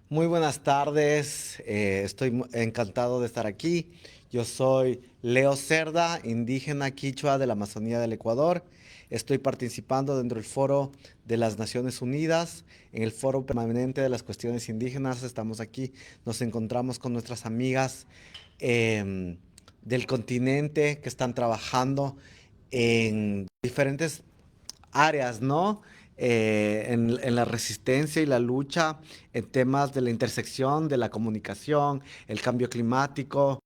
Muy buenas tardes, estoy encantado de estar aquí. Yo soy Leo Cerda, indígena quichua de la Amazonía del Ecuador. Estoy participando dentro del Foro de las Naciones Unidas, en el Foro Permanente de las Cuestiones Indígenas. Estamos aquí, nos encontramos con nuestras amigas em, del continente que están trabajando en diferentes áreas, ¿no? En la resistencia y la lucha en temas de la intersección, de la comunicación, el cambio climático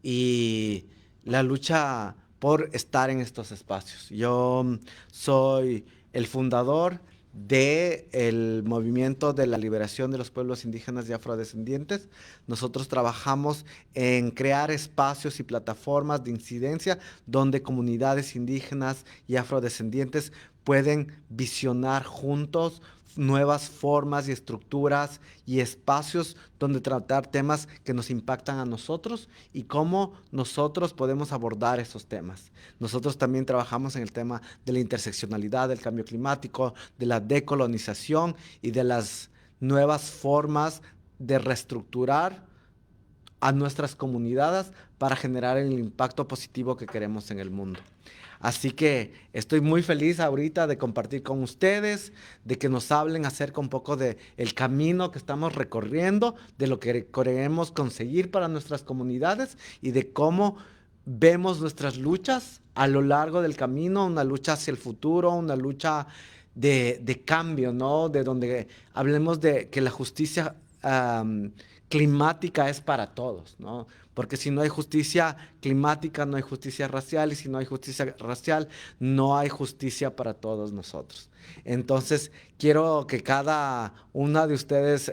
y la lucha por estar en estos espacios. Yo soy el fundador del movimiento de la liberación de los pueblos indígenas y afrodescendientes. Nosotros trabajamos en crear espacios y plataformas de incidencia donde comunidades indígenas y afrodescendientes pueden visionar juntos nuevas formas y estructuras y espacios donde tratar temas que nos impactan a nosotros y cómo nosotros podemos abordar esos temas. Nosotros también trabajamos en el tema de la interseccionalidad, del cambio climático, de la decolonización y de las nuevas formas de reestructurar a nuestras comunidades para generar el impacto positivo que queremos en el mundo. Así que estoy muy feliz ahorita de compartir con ustedes, de que nos hablen acerca un poco de el camino que estamos recorriendo, de lo que queremos conseguir para nuestras comunidades y de cómo vemos nuestras luchas a lo largo del camino, una lucha hacia el futuro, una lucha de cambio, ¿no? De donde hablemos de que la justicia climática es para todos, ¿no? Porque si no hay justicia climática, no hay justicia racial, y si no hay justicia racial, no hay justicia para todos nosotros. Entonces, quiero que cada una de ustedes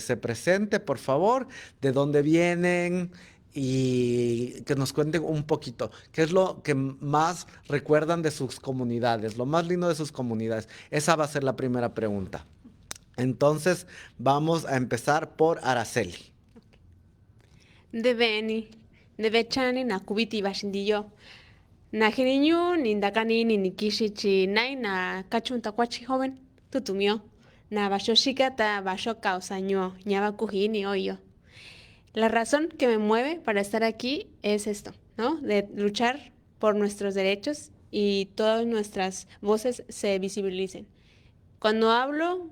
se presente, por favor, de dónde vienen y que nos cuenten un poquito, qué es lo que más recuerdan de sus comunidades, lo más lindo de sus comunidades. Esa va a ser la primera pregunta. Entonces, vamos a empezar por Araceli. Deveni, devechani na kubiti bashindiyo. Na jirinyu ni ndakani ni nikishichi nai na kachunta kwachi joven tutumio. Na bashoshika ta bashoka osaño ñabakuji ni oyo. La razón que me mueve para estar aquí es esto, ¿no? De luchar por nuestros derechos y todas nuestras voces se visibilicen. Cuando hablo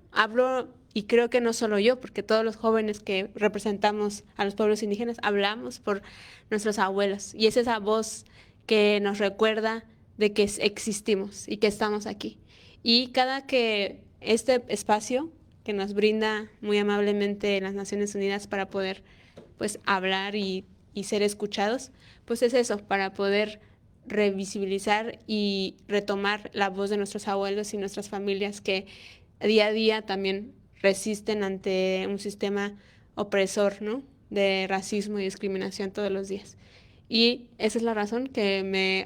y creo que no solo yo, porque todos los jóvenes que representamos a los pueblos indígenas hablamos por nuestros abuelos y es esa voz que nos recuerda de que existimos y que estamos aquí. Y cada que este espacio que nos brinda muy amablemente las Naciones Unidas para poder pues hablar y ser escuchados, pues es eso, para poder revisibilizar y retomar la voz de nuestros abuelos y nuestras familias que día a día también resisten ante un sistema opresor, ¿no? De racismo y discriminación todos los días. Y esa es la razón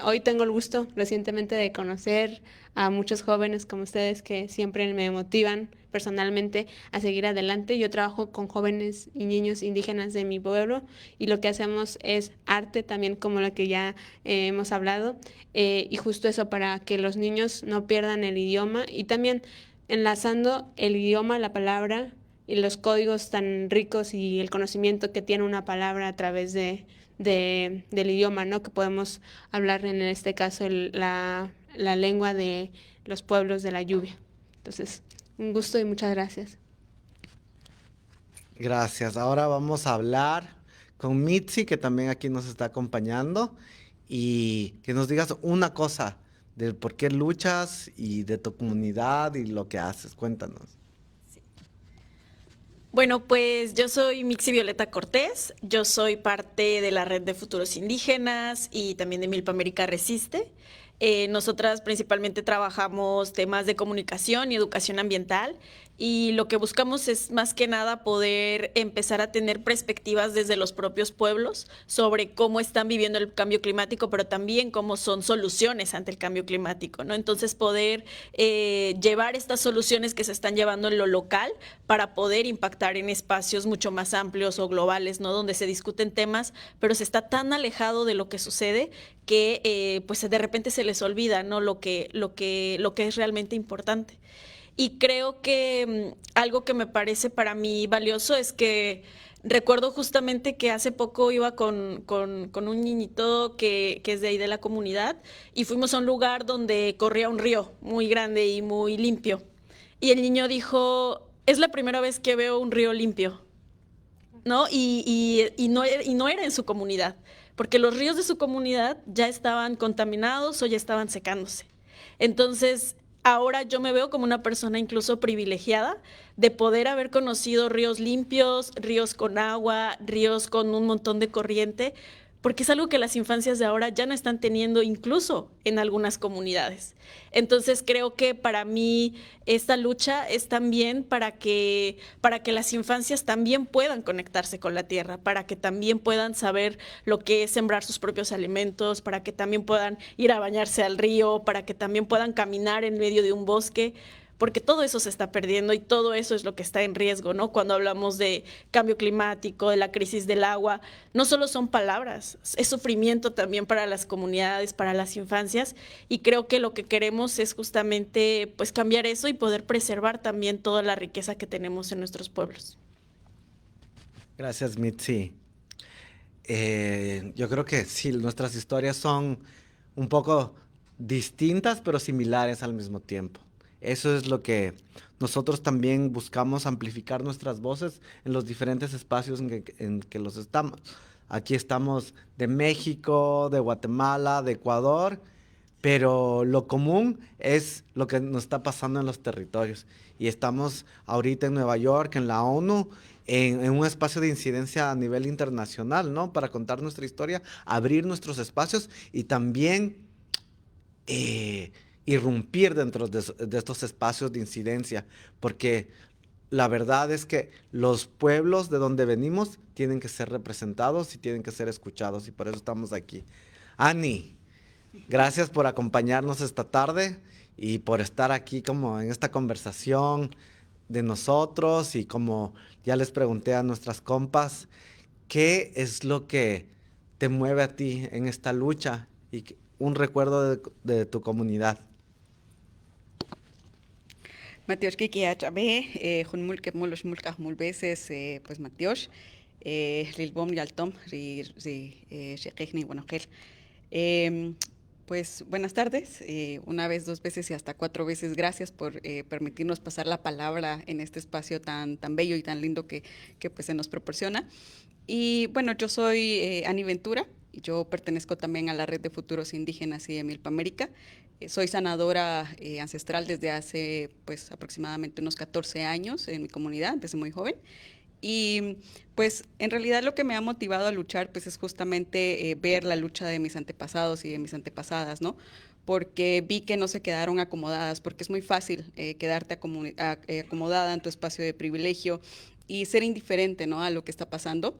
hoy tengo el gusto recientemente de conocer a muchos jóvenes como ustedes que siempre me motivan personalmente a seguir adelante. Yo trabajo con jóvenes y niños indígenas de mi pueblo y lo que hacemos es arte también como lo que ya hemos hablado y justo eso para que los niños no pierdan el idioma y también enlazando el idioma, la palabra y los códigos tan ricos y el conocimiento que tiene una palabra a través del idioma, ¿no? Que podemos hablar en este caso la lengua de los pueblos de la lluvia. Entonces, un gusto y muchas gracias. Gracias. Ahora vamos a hablar con Mitzi, que también aquí nos está acompañando, y que nos digas una cosa del por qué luchas y de tu comunidad y lo que haces. Cuéntanos. Bueno, pues yo soy Mixi Violeta Cortés, yo soy parte de la Red de Futuros Indígenas y también de Milpa América Resiste. Nosotras principalmente trabajamos temas de comunicación y educación ambiental y lo que buscamos es más que nada poder empezar a tener perspectivas desde los propios pueblos sobre cómo están viviendo el cambio climático, pero también cómo son soluciones ante el cambio climático, ¿no? Entonces poder llevar estas soluciones que se están llevando en lo local para poder impactar en espacios mucho más amplios o globales, ¿no? Donde se discuten temas, pero se está tan alejado de lo que sucede que pues de repente se les olvida, ¿no? Lo que es realmente importante. Y creo que algo que me parece para mí valioso es que recuerdo justamente que hace poco iba con un niñito que es de ahí de la comunidad y fuimos a un lugar donde corría un río muy grande y muy limpio. Y el niño dijo, es la primera vez que veo un río limpio, ¿no? Y no era en su comunidad, porque los ríos de su comunidad ya estaban contaminados o ya estaban secándose. Entonces, ahora yo me veo como una persona incluso privilegiada de poder haber conocido ríos limpios, ríos con agua, ríos con un montón de corriente, porque es algo que las infancias de ahora ya no están teniendo incluso en algunas comunidades. Entonces creo que para mí esta lucha es también para que las infancias también puedan conectarse con la tierra, para que también puedan saber lo que es sembrar sus propios alimentos, para que también puedan ir a bañarse al río, para que también puedan caminar en medio de un bosque, porque todo eso se está perdiendo y todo eso es lo que está en riesgo, ¿no? Cuando hablamos de cambio climático, de la crisis del agua, no solo son palabras, es sufrimiento también para las comunidades, para las infancias, y creo que lo que queremos es justamente pues cambiar eso y poder preservar también toda la riqueza que tenemos en nuestros pueblos. Gracias, Mitzi. Yo creo que sí, nuestras historias son un poco distintas, pero similares al mismo tiempo. Eso es lo que nosotros también buscamos amplificar nuestras voces en los diferentes espacios en que los estamos. Aquí estamos de México, de Guatemala, de Ecuador, pero lo común es lo que nos está pasando en los territorios. Y estamos ahorita en Nueva York, en la ONU, en un espacio de incidencia a nivel internacional, ¿no? Para contar nuestra historia, abrir nuestros espacios y también eh, irrumpir dentro de estos espacios de incidencia, porque la verdad es que los pueblos de donde venimos tienen que ser representados y tienen que ser escuchados, y por eso estamos aquí. Ani, gracias por acompañarnos esta tarde y por estar aquí como en esta conversación de nosotros, y como ya les pregunté a nuestras compas, ¿qué es lo que te mueve a ti en esta lucha y un recuerdo de tu comunidad? Matiosh Kiki Achabe, Junmul Kemolosh Mulkah Mulveses, pues Matiosh, Lilbom Yaltom, Shekechni, Guanogel. Pues buenas tardes, una vez, dos veces y hasta cuatro veces. Gracias por permitirnos pasar la palabra en este espacio tan bello y tan lindo que pues se nos proporciona. Y bueno, yo soy Ani Ventura, y yo pertenezco también a la Red de Futuros Indígenas y de Milpa América. Soy sanadora ancestral desde hace pues aproximadamente unos 14 años en mi comunidad, desde muy joven. Y pues en realidad lo que me ha motivado a luchar pues es justamente ver la lucha de mis antepasados y de mis antepasadas, ¿no? Porque vi que no se quedaron acomodadas, porque es muy fácil quedarte acomodada en tu espacio de privilegio y ser indiferente, ¿no?, a lo que está pasando.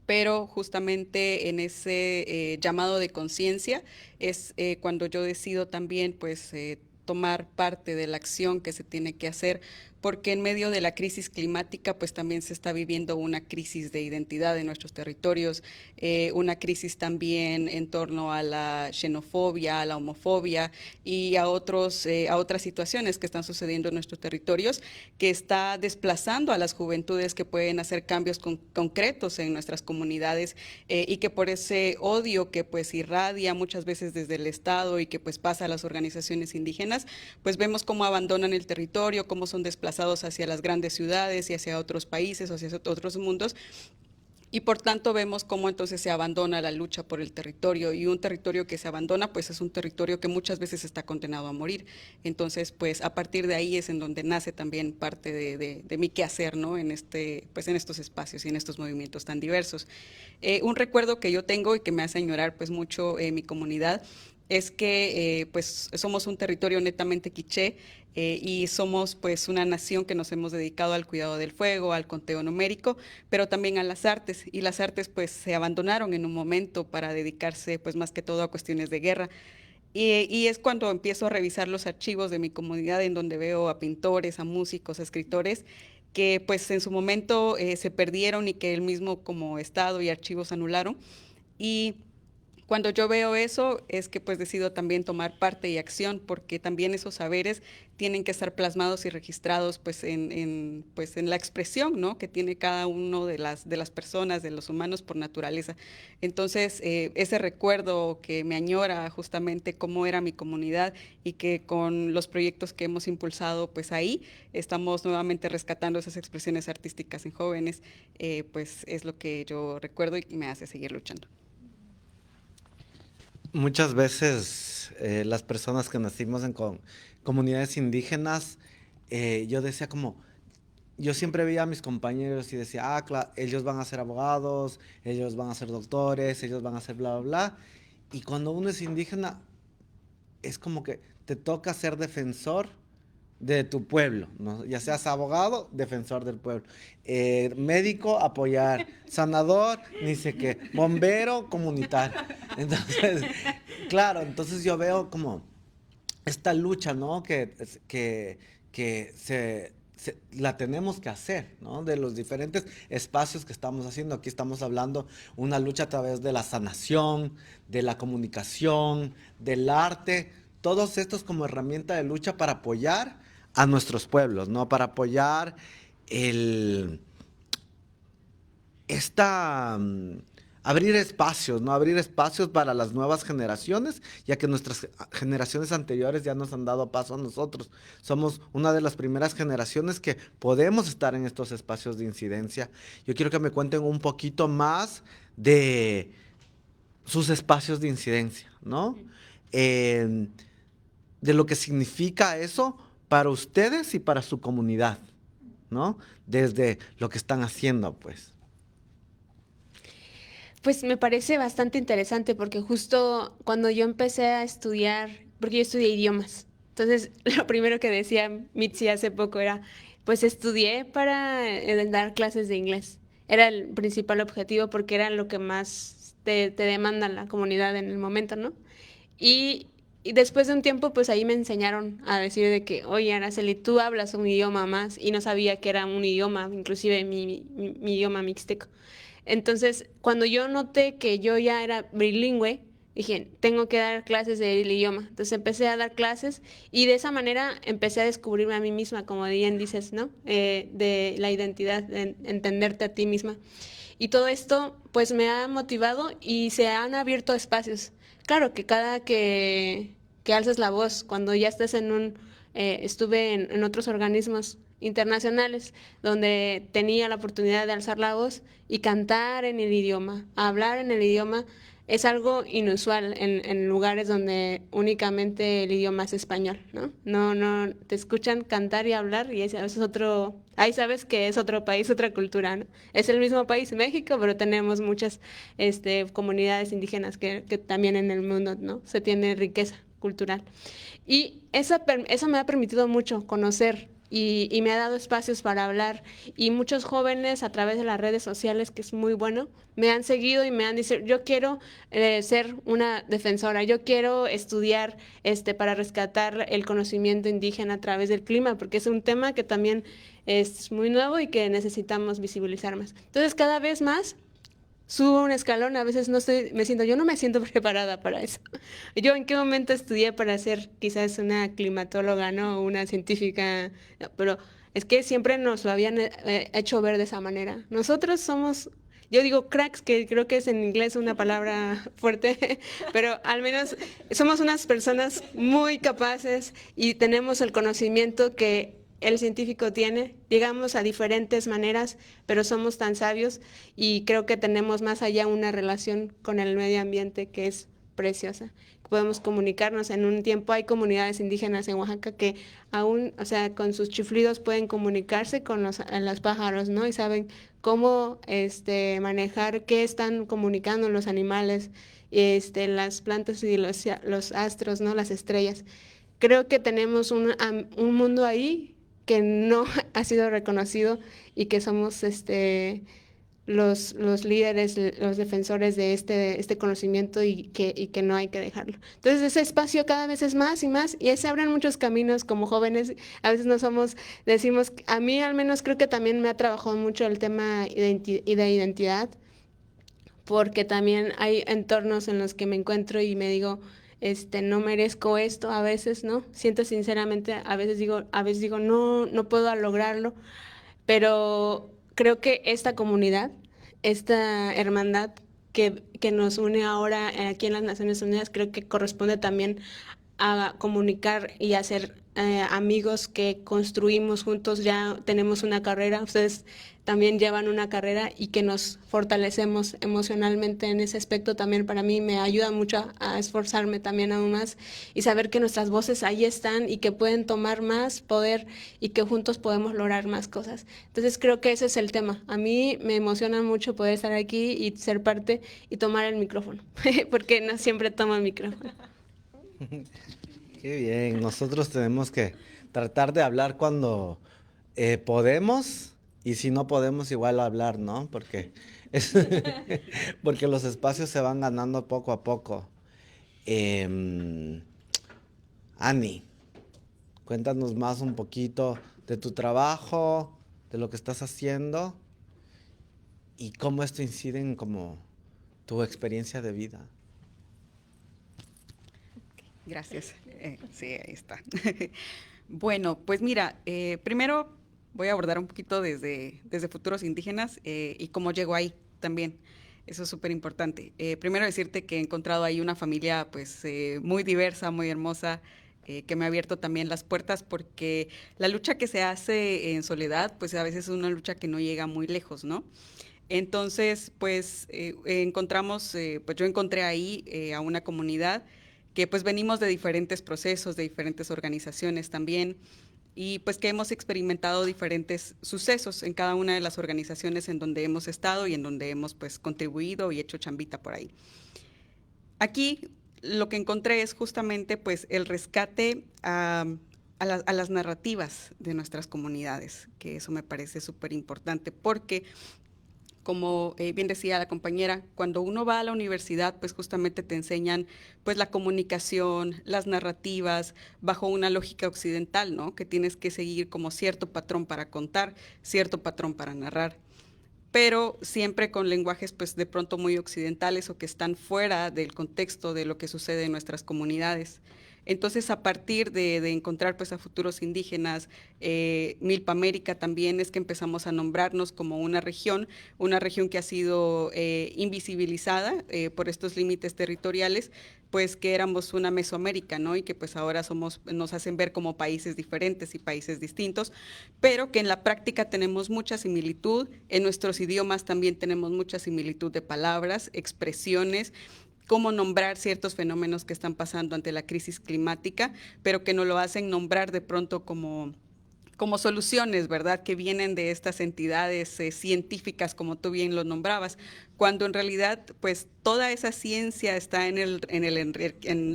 Pero justamente en ese llamado de conciencia es cuando yo decido también pues tomar parte de la acción que se tiene que hacer, porque en medio de la crisis climática pues también se está viviendo una crisis de identidad en nuestros territorios, una crisis también en torno a la xenofobia, a la homofobia y a otras situaciones que están sucediendo en nuestros territorios, que está desplazando a las juventudes que pueden hacer cambios concretos en nuestras comunidades, y que por ese odio que pues irradia muchas veces desde el Estado y que pues pasa a las organizaciones indígenas, pues vemos cómo abandonan el territorio, cómo son desplazados hacia las grandes ciudades y hacia otros países o hacia otros mundos. Y por tanto vemos cómo entonces se abandona la lucha por el territorio, y un territorio que se abandona pues es un territorio que muchas veces está condenado a morir. Entonces pues a partir de ahí es en donde nace también parte de mi quehacer, ¿no?, en pues en estos espacios y en estos movimientos tan diversos. Un recuerdo que yo tengo y que me hace añorar pues mucho mi comunidad es que pues somos un territorio netamente quiché, y somos pues una nación que nos hemos dedicado al cuidado del fuego, al conteo numérico, pero también a las artes, y las artes pues se abandonaron en un momento para dedicarse pues más que todo a cuestiones de guerra. Y es cuando empiezo a revisar los archivos de mi comunidad, en donde veo a pintores, a músicos, a escritores, que pues en su momento se perdieron y que el mismo como Estado y archivos anularon. Y cuando yo veo eso es que pues decido también tomar parte y acción, porque también esos saberes tienen que estar plasmados y registrados pues pues en la expresión, ¿no?, que tiene cada uno de las personas, de los humanos por naturaleza. Entonces, ese recuerdo que me añora justamente cómo era mi comunidad, y que con los proyectos que hemos impulsado pues ahí estamos nuevamente rescatando esas expresiones artísticas en jóvenes, pues es lo que yo recuerdo y me hace seguir luchando. Muchas veces las personas que nacimos en comunidades indígenas, yo decía como, yo siempre veía a mis compañeros y decía, ellos van a ser abogados, ellos van a ser doctores, ellos van a ser bla, bla, bla. Y cuando uno es indígena, es como que te toca ser defensor de tu pueblo, ¿no? Ya seas abogado, defensor del pueblo, médico, apoyar, sanador, ni sé qué, bombero, comunitario. Entonces, claro, entonces yo veo como esta lucha, ¿no? Que la tenemos que hacer, ¿no? De los diferentes espacios que estamos haciendo. Aquí estamos hablando una lucha a través de la sanación, de la comunicación, del arte, todos estos como herramienta de lucha para apoyar a nuestros pueblos, ¿no? Para apoyar el, esta, abrir espacios, ¿no? Abrir espacios para las nuevas generaciones, ya que nuestras generaciones anteriores ya nos han dado paso a nosotros. Somos una de las primeras generaciones que podemos estar en estos espacios de incidencia. Yo quiero que me cuenten un poquito más de sus espacios de incidencia, ¿no? De lo que significa eso para ustedes y para su comunidad, ¿no? Desde lo que están haciendo, pues. Pues me parece bastante interesante porque justo cuando yo empecé a estudiar, porque yo estudié idiomas, entonces lo primero que decía Mitzi hace poco era, pues estudié para dar clases de inglés. Era el principal objetivo porque era lo que más te demanda la comunidad en el momento, ¿no? Y después de un tiempo, pues ahí me enseñaron a decir de que, oye, Araceli, tú hablas un idioma más, y no sabía que era un idioma, inclusive mi idioma mixteco. Entonces, cuando yo noté que yo ya era bilingüe, dije, tengo que dar clases del idioma. Entonces empecé a dar clases y de esa manera empecé a descubrirme a mí misma, como bien dices, ¿no? De la identidad, de entenderte a ti misma. Y todo esto, pues me ha motivado y se han abierto espacios. Claro que cada que alzas la voz, cuando ya estés estuve en otros organismos internacionales donde tenía la oportunidad de alzar la voz y cantar en el idioma, hablar en el idioma, es algo inusual en lugares donde únicamente el idioma es español, ¿no? No, te escuchan cantar y hablar y ahí sabes que es otro país, otra cultura, ¿no? Es el mismo país, México, pero tenemos muchas comunidades indígenas que también en el mundo, ¿no? Se tiene riqueza cultural. Y eso me ha permitido mucho conocer y me ha dado espacios para hablar. Y muchos jóvenes a través de las redes sociales, que es muy bueno, me han seguido y me han dicho, yo quiero ser una defensora, yo quiero estudiar para rescatar el conocimiento indígena a través del clima, porque es un tema que también es muy nuevo y que necesitamos visibilizar más. Entonces, cada vez más subo un escalón, a veces yo no me siento preparada para eso. Yo en qué momento estudié para ser quizás una climatóloga, ¿no? O una científica, no, pero es que siempre nos lo habían hecho ver de esa manera. Nosotros somos, yo digo cracks, que creo que es en inglés una palabra fuerte, pero al menos somos unas personas muy capaces y tenemos el conocimiento que el científico tiene, llegamos a diferentes maneras, pero somos tan sabios y creo que tenemos más allá una relación con el medio ambiente que es preciosa. Podemos comunicarnos. En un tiempo hay comunidades indígenas en Oaxaca que aún, o sea, con sus chiflidos pueden comunicarse con los pájaros, ¿no? Y saben cómo manejar qué están comunicando los animales, las plantas y los astros, ¿no? Las estrellas. Creo que tenemos un mundo ahí que no ha sido reconocido y que somos los líderes, los defensores de este conocimiento y que no hay que dejarlo. Entonces ese espacio cada vez es más y más y se abren muchos caminos como jóvenes. A veces decimos, a mí al menos creo que también me ha trabajado mucho el tema de identidad, porque también hay entornos en los que me encuentro y me digo, no merezco esto a veces, ¿no? Siento sinceramente, a veces digo, no, no puedo lograrlo, pero creo que esta comunidad, esta hermandad que nos une ahora aquí en las Naciones Unidas, creo que corresponde también a comunicar y hacer amigos que construimos juntos, ya tenemos una carrera, ustedes también llevan una carrera y que nos fortalecemos emocionalmente en ese aspecto también para mí me ayuda mucho a esforzarme también aún más y saber que nuestras voces ahí están y que pueden tomar más poder y que juntos podemos lograr más cosas. Entonces creo que ese es el tema. A mí me emociona mucho poder estar aquí y ser parte y tomar el micrófono, porque no siempre tomo el micrófono. Qué bien, nosotros tenemos que tratar de hablar cuando podemos y si no podemos igual hablar, ¿no? Porque, es porque los espacios se van ganando poco a poco. Em, Ani, cuéntanos más un poquito de tu trabajo, de lo que estás haciendo y cómo esto incide en como tu experiencia de vida. Gracias. Sí, ahí está. Bueno, pues mira, primero voy a abordar un poquito desde Futuros Indígenas y cómo llego ahí también. Eso es súper importante. Primero decirte que he encontrado ahí una familia pues muy diversa, muy hermosa, que me ha abierto también las puertas porque la lucha que se hace en soledad pues a veces es una lucha que no llega muy lejos, ¿no? Entonces, pues pues yo encontré ahí a una comunidad que pues venimos de diferentes procesos, de diferentes organizaciones también, y pues que hemos experimentado diferentes sucesos en cada una de las organizaciones en donde hemos estado y en donde hemos pues contribuido y hecho chambita por ahí. Aquí lo que encontré es justamente pues el rescate a las narrativas de nuestras comunidades, que eso me parece súper importante porque como bien decía la compañera, cuando uno va a la universidad, pues justamente te enseñan pues la comunicación, las narrativas, bajo una lógica occidental, ¿no? Que tienes que seguir como cierto patrón para contar, cierto patrón para narrar, pero siempre con lenguajes pues de pronto muy occidentales o que están fuera del contexto de lo que sucede en nuestras comunidades. Entonces, a partir de encontrar pues a futuros indígenas, Milpa América también es que empezamos a nombrarnos como una región que ha sido invisibilizada por estos límites territoriales, pues que éramos una Mesoamérica, ¿no? Y que pues ahora nos hacen ver como países diferentes y países distintos, pero que en la práctica tenemos mucha similitud, en nuestros idiomas también tenemos mucha similitud de palabras, expresiones, cómo nombrar ciertos fenómenos que están pasando ante la crisis climática, pero que no lo hacen nombrar de pronto como soluciones, ¿verdad? Que vienen de estas entidades científicas, como tú bien lo nombrabas, cuando en realidad, pues, toda esa ciencia está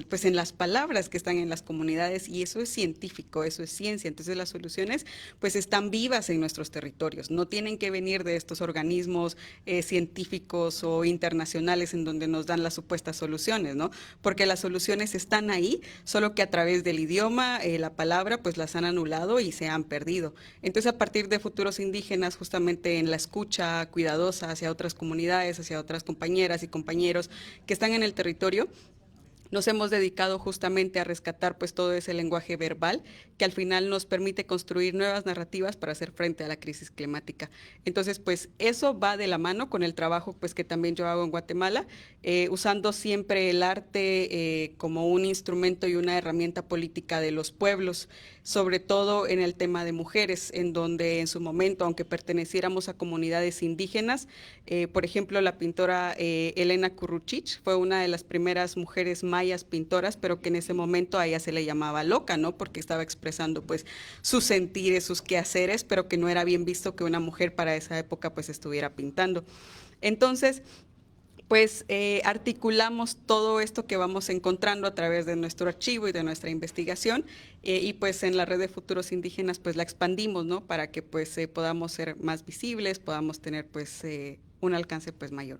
pues, en las palabras que están en las comunidades y eso es científico, eso es ciencia. Entonces, las soluciones, pues, están vivas en nuestros territorios. No tienen que venir de estos organismos científicos o internacionales en donde nos dan las supuestas soluciones, ¿no? Porque las soluciones están ahí, solo que a través del idioma, la palabra, pues, las han anulado y se han perdido. Entonces, a partir de futuros indígenas, justamente en la escucha cuidadosa hacia otras comunidades, hacia otras compañeras y compañeros que están en el territorio, nos hemos dedicado justamente a rescatar pues todo ese lenguaje verbal que al final nos permite construir nuevas narrativas para hacer frente a la crisis climática. Entonces, pues eso va de la mano con el trabajo pues que también yo hago en Guatemala, usando siempre el arte como un instrumento y una herramienta política de los pueblos, sobre todo en el tema de mujeres, en donde en su momento, aunque perteneciéramos a comunidades indígenas, por ejemplo, la pintora Elena Curruchich fue una de las primeras mujeres mayas pintoras, pero que en ese momento a ella se le llamaba loca, ¿no? Porque estaba expresando pues sus sentires, sus quehaceres, pero que no era bien visto que una mujer para esa época pues estuviera pintando. Entonces, pues articulamos todo esto que vamos encontrando a través de nuestro archivo y de nuestra investigación y pues en la red de futuros indígenas pues la expandimos, ¿no? Para que pues podamos ser más visibles, podamos tener pues un alcance pues mayor.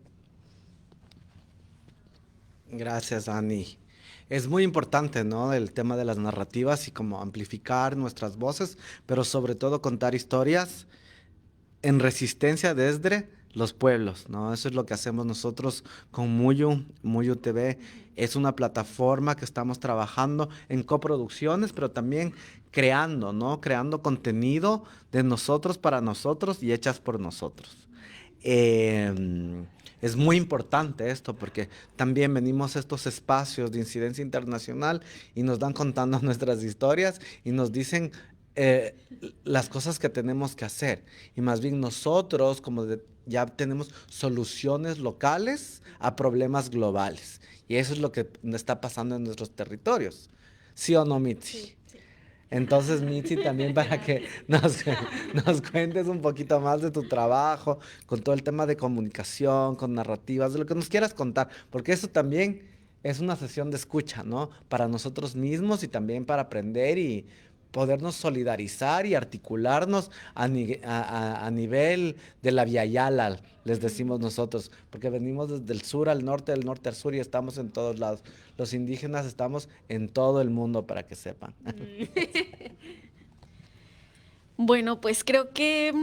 Gracias, Ani. Es muy importante, ¿no? El tema de las narrativas y cómo amplificar nuestras voces, pero sobre todo contar historias en resistencia desde los pueblos, ¿no? Eso es lo que hacemos nosotros con Muyu. Muyu TV es una plataforma que estamos trabajando en coproducciones, pero también creando, ¿no? Creando contenido de nosotros para nosotros y hechas por nosotros. Es muy importante esto porque también venimos a estos espacios de incidencia internacional y nos dan contando nuestras historias y nos dicen eh, las cosas que tenemos que hacer. Y más bien nosotros ya tenemos soluciones locales a problemas globales. Y eso es lo que está pasando en nuestros territorios. ¿Sí o no, Mitzi? Sí, sí. Entonces, Mitzi, también para que nos cuentes un poquito más de tu trabajo, con todo el tema de comunicación, con narrativas, de lo que nos quieras contar, porque eso también es una sesión de escucha, ¿no? Para nosotros mismos y también para aprender y podernos solidarizar y articularnos a nivel de la Via Yala, les decimos nosotros, porque venimos desde el sur al norte, del norte al sur y estamos en todos lados. Los indígenas estamos en todo el mundo, para que sepan. Bueno, pues creo que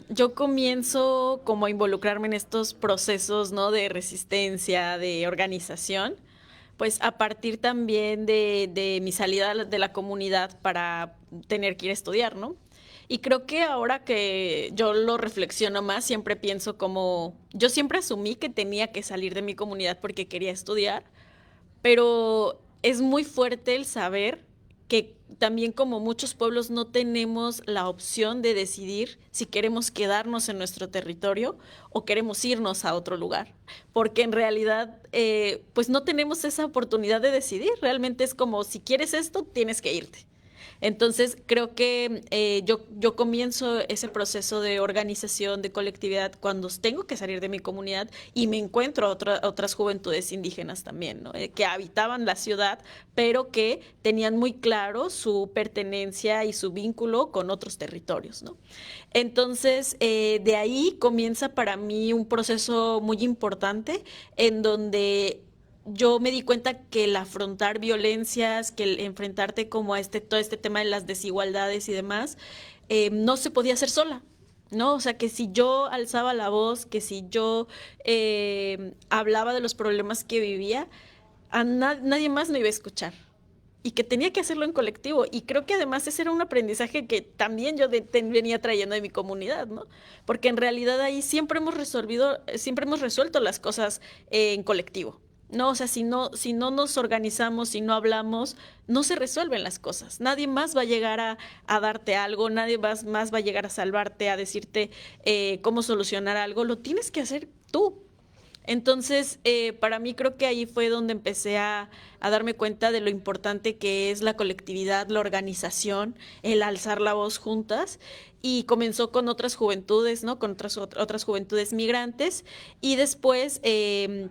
yo comienzo como a involucrarme en estos procesos, ¿no? De resistencia, de organización, pues a partir también de mi salida de la comunidad para tener que ir a estudiar, ¿no? Y creo que ahora que yo lo reflexiono más, siempre pienso como, yo siempre asumí que tenía que salir de mi comunidad porque quería estudiar, pero es muy fuerte el saber que también como muchos pueblos no tenemos la opción de decidir si queremos quedarnos en nuestro territorio o queremos irnos a otro lugar, porque en realidad pues no tenemos esa oportunidad de decidir, realmente es como si quieres esto, tienes que irte. Entonces, creo que yo comienzo ese proceso de organización, de colectividad, cuando tengo que salir de mi comunidad y me encuentro a otras juventudes indígenas también, ¿no? Que habitaban la ciudad, pero que tenían muy claro su pertenencia y su vínculo con otros territorios, ¿no? Entonces, de ahí comienza para mí un proceso muy importante en donde yo me di cuenta que el afrontar violencias, que el enfrentarte como a todo este tema de las desigualdades y demás, no se podía hacer sola, ¿no? O sea, que si yo alzaba la voz, que si yo hablaba de los problemas que vivía, nadie más me iba a escuchar. Y que tenía que hacerlo en colectivo. Y creo que además ese era un aprendizaje que también yo venía trayendo de mi comunidad, ¿no? Porque en realidad ahí siempre hemos resuelto las cosas en colectivo. No, o sea, si no nos organizamos, si no hablamos, no se resuelven las cosas. Nadie más va a llegar a darte algo, nadie más va a llegar a salvarte, a decirte cómo solucionar algo. Lo tienes que hacer tú. Entonces, para mí creo que ahí fue donde empecé a darme cuenta de lo importante que es la colectividad, la organización, el alzar la voz juntas. Y comenzó con otras juventudes, ¿no? Con otras juventudes migrantes. Y después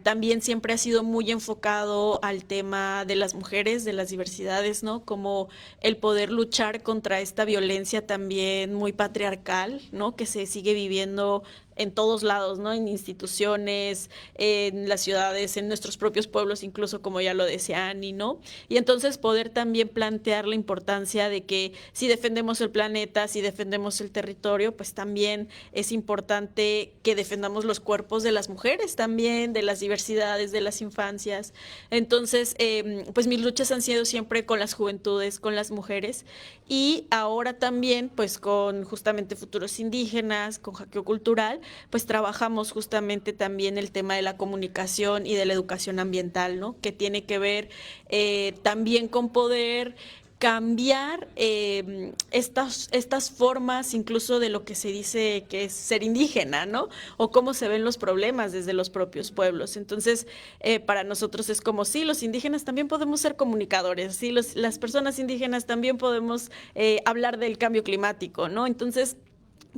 también siempre ha sido muy enfocado al tema de las mujeres, de las diversidades, ¿no? Como el poder luchar contra esta violencia también muy patriarcal, ¿no? Que se sigue viviendo en todos lados, ¿no? En instituciones, en las ciudades, en nuestros propios pueblos, incluso como ya lo decía Ani, ¿no? Y entonces poder también plantear la importancia de que si defendemos el planeta, si defendemos el territorio, pues también es importante que defendamos los cuerpos de las mujeres también, de las diversidades, de las infancias. Entonces, pues mis luchas han sido siempre con las juventudes, con las mujeres, y ahora también, pues con justamente Futuros Indígenas, con Hackeo Cultural, pues trabajamos justamente también el tema de la comunicación y de la educación ambiental, ¿no? Que tiene que ver también con poder cambiar estas formas incluso de lo que se dice que es ser indígena, ¿no? O cómo se ven los problemas desde los propios pueblos. Entonces, para nosotros es como, sí, los indígenas también podemos ser comunicadores, sí, las personas indígenas también podemos hablar del cambio climático, ¿no? Entonces,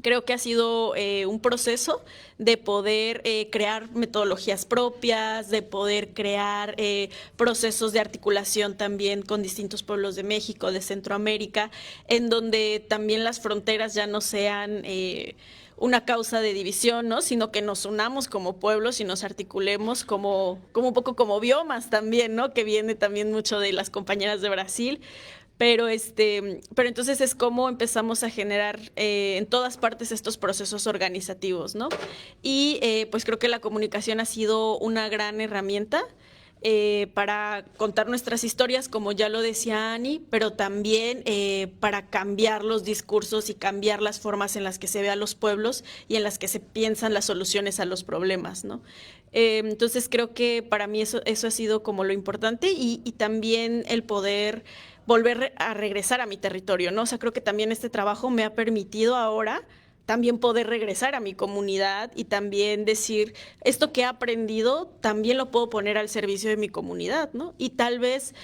creo que ha sido un proceso de poder crear metodologías propias, de poder crear procesos de articulación también con distintos pueblos de México, de Centroamérica, en donde también las fronteras ya no sean una causa de división, ¿no? Sino que nos unamos como pueblos y nos articulemos como un poco como biomas también, ¿no? Que viene también mucho de las compañeras de Brasil, Pero entonces es como empezamos a generar en todas partes estos procesos organizativos, ¿no? Y pues creo que la comunicación ha sido una gran herramienta para contar nuestras historias, como ya lo decía Ani, pero también para cambiar los discursos y cambiar las formas en las que se ve a los pueblos y en las que se piensan las soluciones a los problemas, ¿no? Entonces creo que para mí eso ha sido como lo importante y también el poder volver a regresar a mi territorio, ¿no? O sea, creo que también este trabajo me ha permitido ahora también poder regresar a mi comunidad y también decir, esto que he aprendido también lo puedo poner al servicio de mi comunidad, ¿no? Y tal vez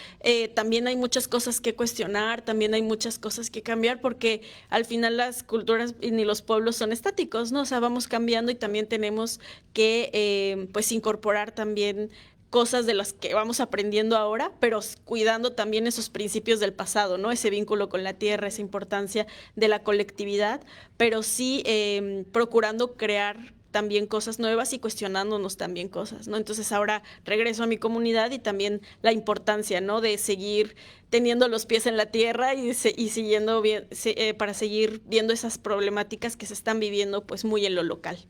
también hay muchas cosas que cuestionar, también hay muchas cosas que cambiar, porque al final las culturas ni los pueblos son estáticos, ¿no? O sea, vamos cambiando y también tenemos que pues incorporar también cosas de las que vamos aprendiendo ahora, pero cuidando también esos principios del pasado, ¿no? Ese vínculo con la tierra, esa importancia de la colectividad, pero sí procurando crear también cosas nuevas y cuestionándonos también cosas, ¿no? Entonces ahora regreso a mi comunidad y también la importancia, ¿no? De seguir teniendo los pies en la tierra y siguiendo bien, para seguir viendo esas problemáticas que se están viviendo pues muy en lo local.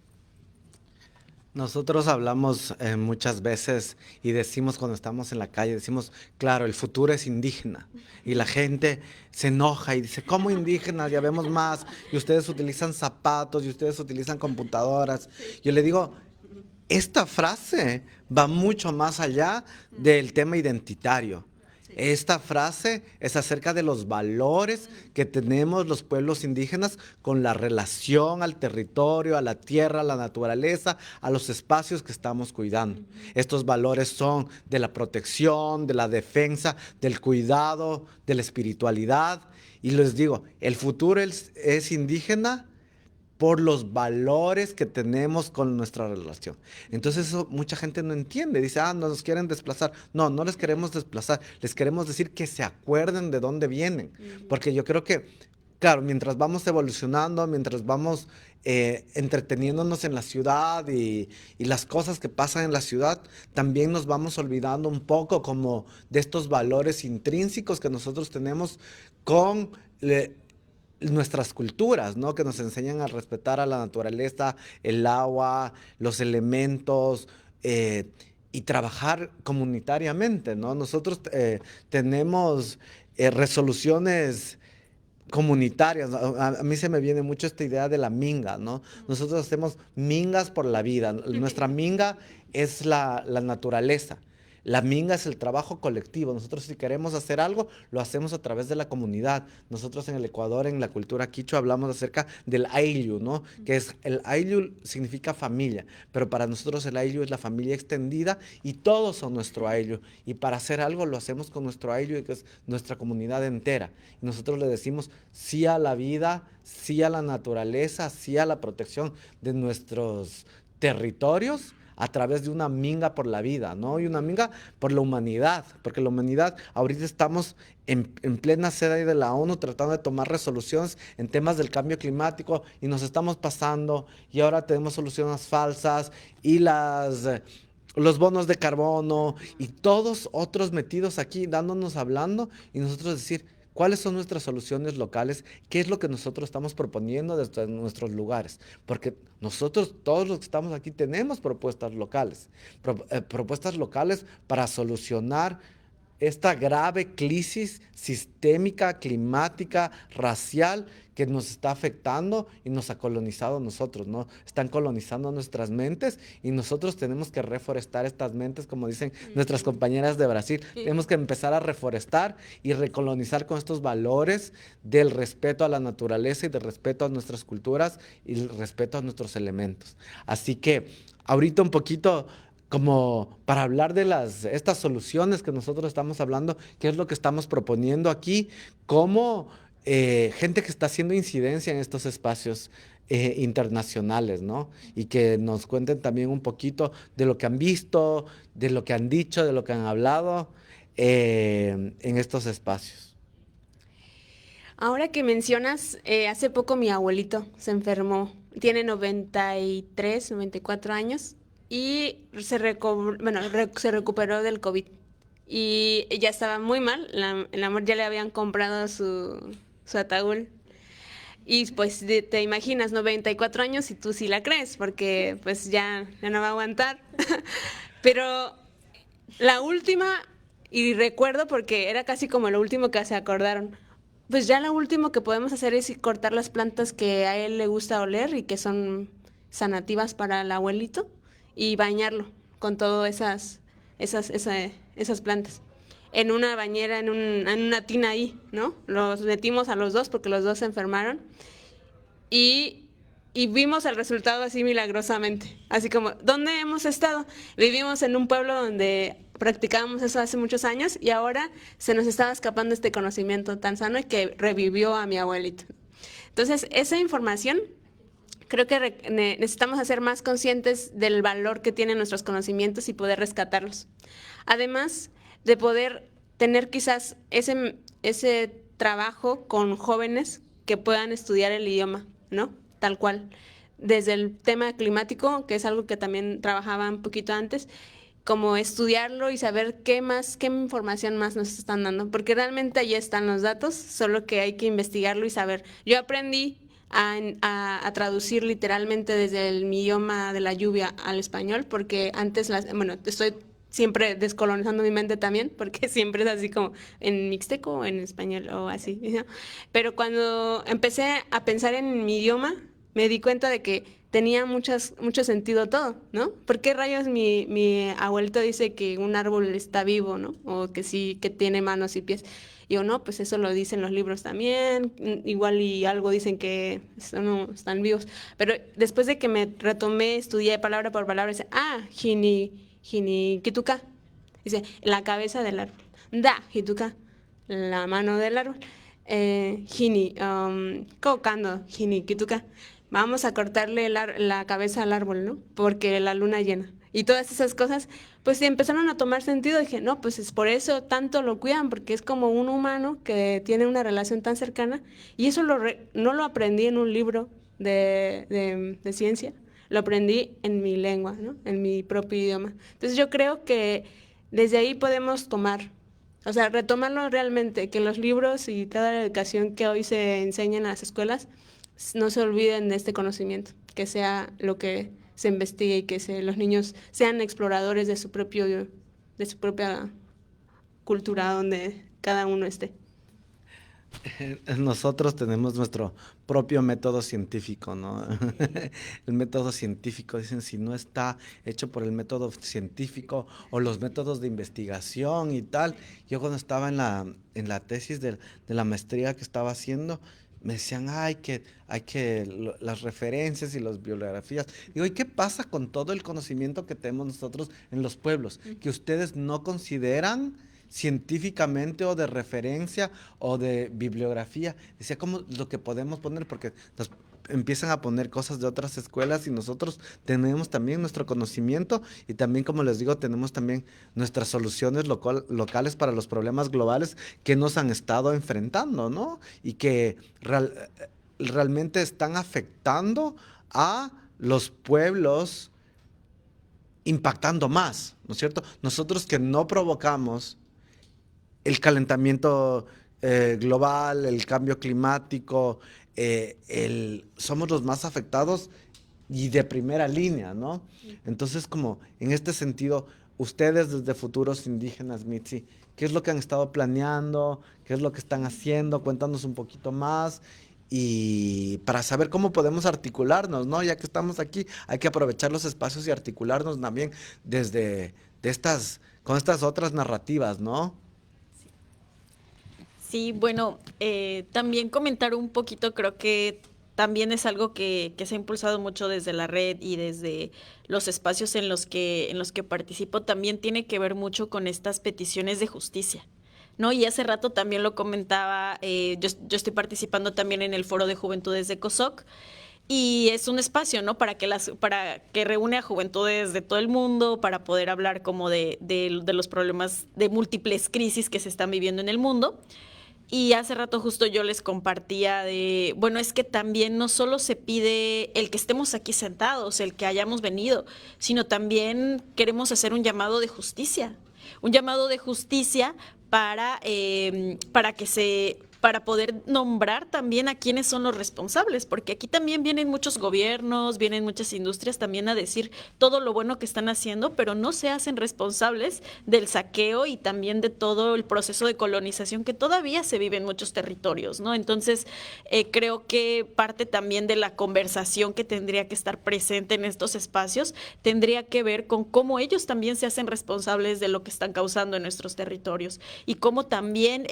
Nosotros hablamos muchas veces y decimos cuando estamos en la calle, decimos, claro, el futuro es indígena. Y la gente se enoja y dice, ¿cómo indígenas? Ya vemos más. Y ustedes utilizan zapatos y ustedes utilizan computadoras. Yo le digo, esta frase va mucho más allá del tema identitario. Esta frase es acerca de los valores que tenemos los pueblos indígenas con la relación al territorio, a la tierra, a la naturaleza, a los espacios que estamos cuidando. Estos valores son de la protección, de la defensa, del cuidado, de la espiritualidad. Y les digo, el futuro es indígena por los valores que tenemos con nuestra relación. Entonces eso mucha gente no entiende, dice, no nos quieren desplazar. No, no les queremos desplazar, les queremos decir que se acuerden de dónde vienen. Porque yo creo que, claro, mientras vamos evolucionando, mientras vamos entreteniéndonos en la ciudad y las cosas que pasan en la ciudad, también nos vamos olvidando un poco como de estos valores intrínsecos que nosotros tenemos con nuestras culturas, ¿no? Que nos enseñan a respetar a la naturaleza, el agua, los elementos y trabajar comunitariamente, ¿no? Nosotros tenemos resoluciones comunitarias. A mí se me viene mucho esta idea de la minga, ¿no? Nosotros hacemos mingas por la vida. Nuestra minga es la naturaleza. La minga es el trabajo colectivo. Nosotros si queremos hacer algo, lo hacemos a través de la comunidad. Nosotros en el Ecuador, en la cultura quichua, hablamos acerca del ayllu, ¿no? Que es el ayllu significa familia, pero para nosotros el ayllu es la familia extendida y todos son nuestro ayllu. Y para hacer algo lo hacemos con nuestro ayllu, que es nuestra comunidad entera. Y nosotros le decimos sí a la vida, sí a la naturaleza, sí a la protección de nuestros territorios a través de una minga por la vida, ¿no? Y una minga por la humanidad, porque la humanidad, ahorita estamos en plena sede de la ONU tratando de tomar resoluciones en temas del cambio climático y nos estamos pasando y ahora tenemos soluciones falsas y los bonos de carbono y todos otros metidos aquí dándonos, hablando y nosotros decir, ¿cuáles son nuestras soluciones locales? ¿Qué es lo que nosotros estamos proponiendo desde nuestros lugares? Porque nosotros, todos los que estamos aquí, tenemos propuestas locales. Propuestas locales para solucionar esta grave crisis sistémica, climática, racial que nos está afectando y nos ha colonizado a nosotros, ¿no? Están colonizando nuestras mentes y nosotros tenemos que reforestar estas mentes, como dicen nuestras compañeras de Brasil. Tenemos que empezar a reforestar y recolonizar con estos valores del respeto a la naturaleza y del respeto a nuestras culturas y el respeto a nuestros elementos. Así que ahorita un poquito como para hablar de estas soluciones que nosotros estamos hablando, qué es lo que estamos proponiendo aquí, cómo gente que está haciendo incidencia en estos espacios internacionales, ¿no? Y que nos cuenten también un poquito de lo que han visto, de lo que han dicho, de lo que han hablado en estos espacios. Ahora que mencionas, hace poco mi abuelito se enfermó, tiene 94 años y se recuperó del COVID. y ella estaba muy mal, el amor ya le habían comprado su ataúd. Y pues te imaginas, 94 años y tú sí la crees, porque pues ya no va a aguantar. Pero la última, y recuerdo porque era casi como lo último que se acordaron, pues ya lo último que podemos hacer es cortar las plantas que a él le gusta oler y que son sanativas para el abuelito y bañarlo con todas esas plantas. En una bañera, en una tina ahí, ¿no? Los metimos a los dos porque los dos se enfermaron y, y vimos el resultado así milagrosamente. Así como, ¿dónde hemos estado? Vivimos en un pueblo donde practicábamos eso hace muchos años y ahora se nos estaba escapando este conocimiento tan sano y que revivió a mi abuelito. Entonces, esa información creo que necesitamos hacer más conscientes del valor que tienen nuestros conocimientos y poder rescatarlos. Además de poder tener quizás ese trabajo con jóvenes que puedan estudiar el idioma, ¿no? Tal cual. Desde el tema climático, que es algo que también trabajaba un poquito antes, como estudiarlo y saber qué información más nos están dando, porque realmente ahí están los datos, solo que hay que investigarlo y saber. Yo aprendí a traducir literalmente desde mi idioma de la lluvia al español, porque antes, estoy siempre descolonizando mi mente también, porque siempre es así como en mixteco o en español o así, ¿no? Pero cuando empecé a pensar en mi idioma, me di cuenta de que tenía mucho sentido todo, ¿no? ¿Por qué rayos mi abuelito dice que un árbol está vivo, ¿no? O que sí, que tiene manos y pies. Y yo, no, pues eso lo dicen los libros también, igual y algo dicen que no están vivos. Pero después de que me retomé, estudié palabra por palabra, dice, Kituka. Dice, la cabeza del árbol. Da, Kituka, la mano del árbol. Kokando, Kituka. Vamos a cortarle la cabeza al árbol, ¿no? Porque la luna llena. Y todas esas cosas, pues empezaron a tomar sentido. Dije, no, pues es por eso tanto lo cuidan, porque es como un humano que tiene una relación tan cercana. Y eso no lo aprendí en un libro de ciencia, lo aprendí en mi lengua, ¿no? En mi propio idioma. Entonces yo creo que desde ahí podemos o sea, retomarlo realmente, que los libros y toda la educación que hoy se enseña en las escuelas no se olviden de este conocimiento, que sea lo que se investigue y que los niños sean exploradores de su propia cultura donde cada uno esté. Nosotros tenemos nuestro propio método científico, ¿no? El método científico, dicen, si no está hecho por el método científico o los métodos de investigación y tal. Yo cuando estaba en la tesis de la maestría que estaba haciendo, me decían, las referencias y las bibliografías. Digo, ¿y qué pasa con todo el conocimiento que tenemos nosotros en los pueblos? Que ustedes no consideran científicamente o de referencia o de bibliografía. Decía, ¿cómo lo que podemos poner? Porque nos empiezan a poner cosas de otras escuelas y nosotros tenemos también nuestro conocimiento y también, como les digo, tenemos también nuestras soluciones locales para los problemas globales que nos han estado enfrentando, ¿no? Y que realmente están afectando a los pueblos, impactando más, ¿no es cierto? Nosotros que no provocamos el calentamiento global, el cambio climático, somos los más afectados y de primera línea, ¿no? Entonces, como en este sentido, ustedes desde Futuros Indígenas, Mitzi, ¿qué es lo que han estado planeando? ¿Qué es lo que están haciendo? Cuéntanos un poquito más. Y para saber cómo podemos articularnos, ¿no? Ya que estamos aquí, hay que aprovechar los espacios y articularnos también con estas otras narrativas, ¿no? Sí, bueno, también comentar un poquito, creo que también es algo que se ha impulsado mucho desde la red y desde los espacios en los que participo, también tiene que ver mucho con estas peticiones de justicia, ¿no? Y hace rato también lo comentaba, yo estoy participando también en el Foro de Juventudes de COSOC, y es un espacio, ¿no? Para que reúne a juventudes de todo el mundo, para poder hablar como de los problemas de múltiples crisis que se están viviendo en el mundo. Y hace rato justo yo les compartía bueno, es que también no solo se pide el que estemos aquí sentados, el que hayamos venido, sino también queremos hacer un llamado de justicia. un llamado de justicia para poder nombrar también a quiénes son los responsables, porque aquí también vienen muchos gobiernos, vienen muchas industrias también a decir todo lo bueno que están haciendo, pero no se hacen responsables del saqueo y también de todo el proceso de colonización que todavía se vive en muchos territorios, ¿no? Entonces, creo que parte también de la conversación que tendría que estar presente en estos espacios tendría que ver con cómo ellos también se hacen responsables de lo que están causando en nuestros territorios y cómo también,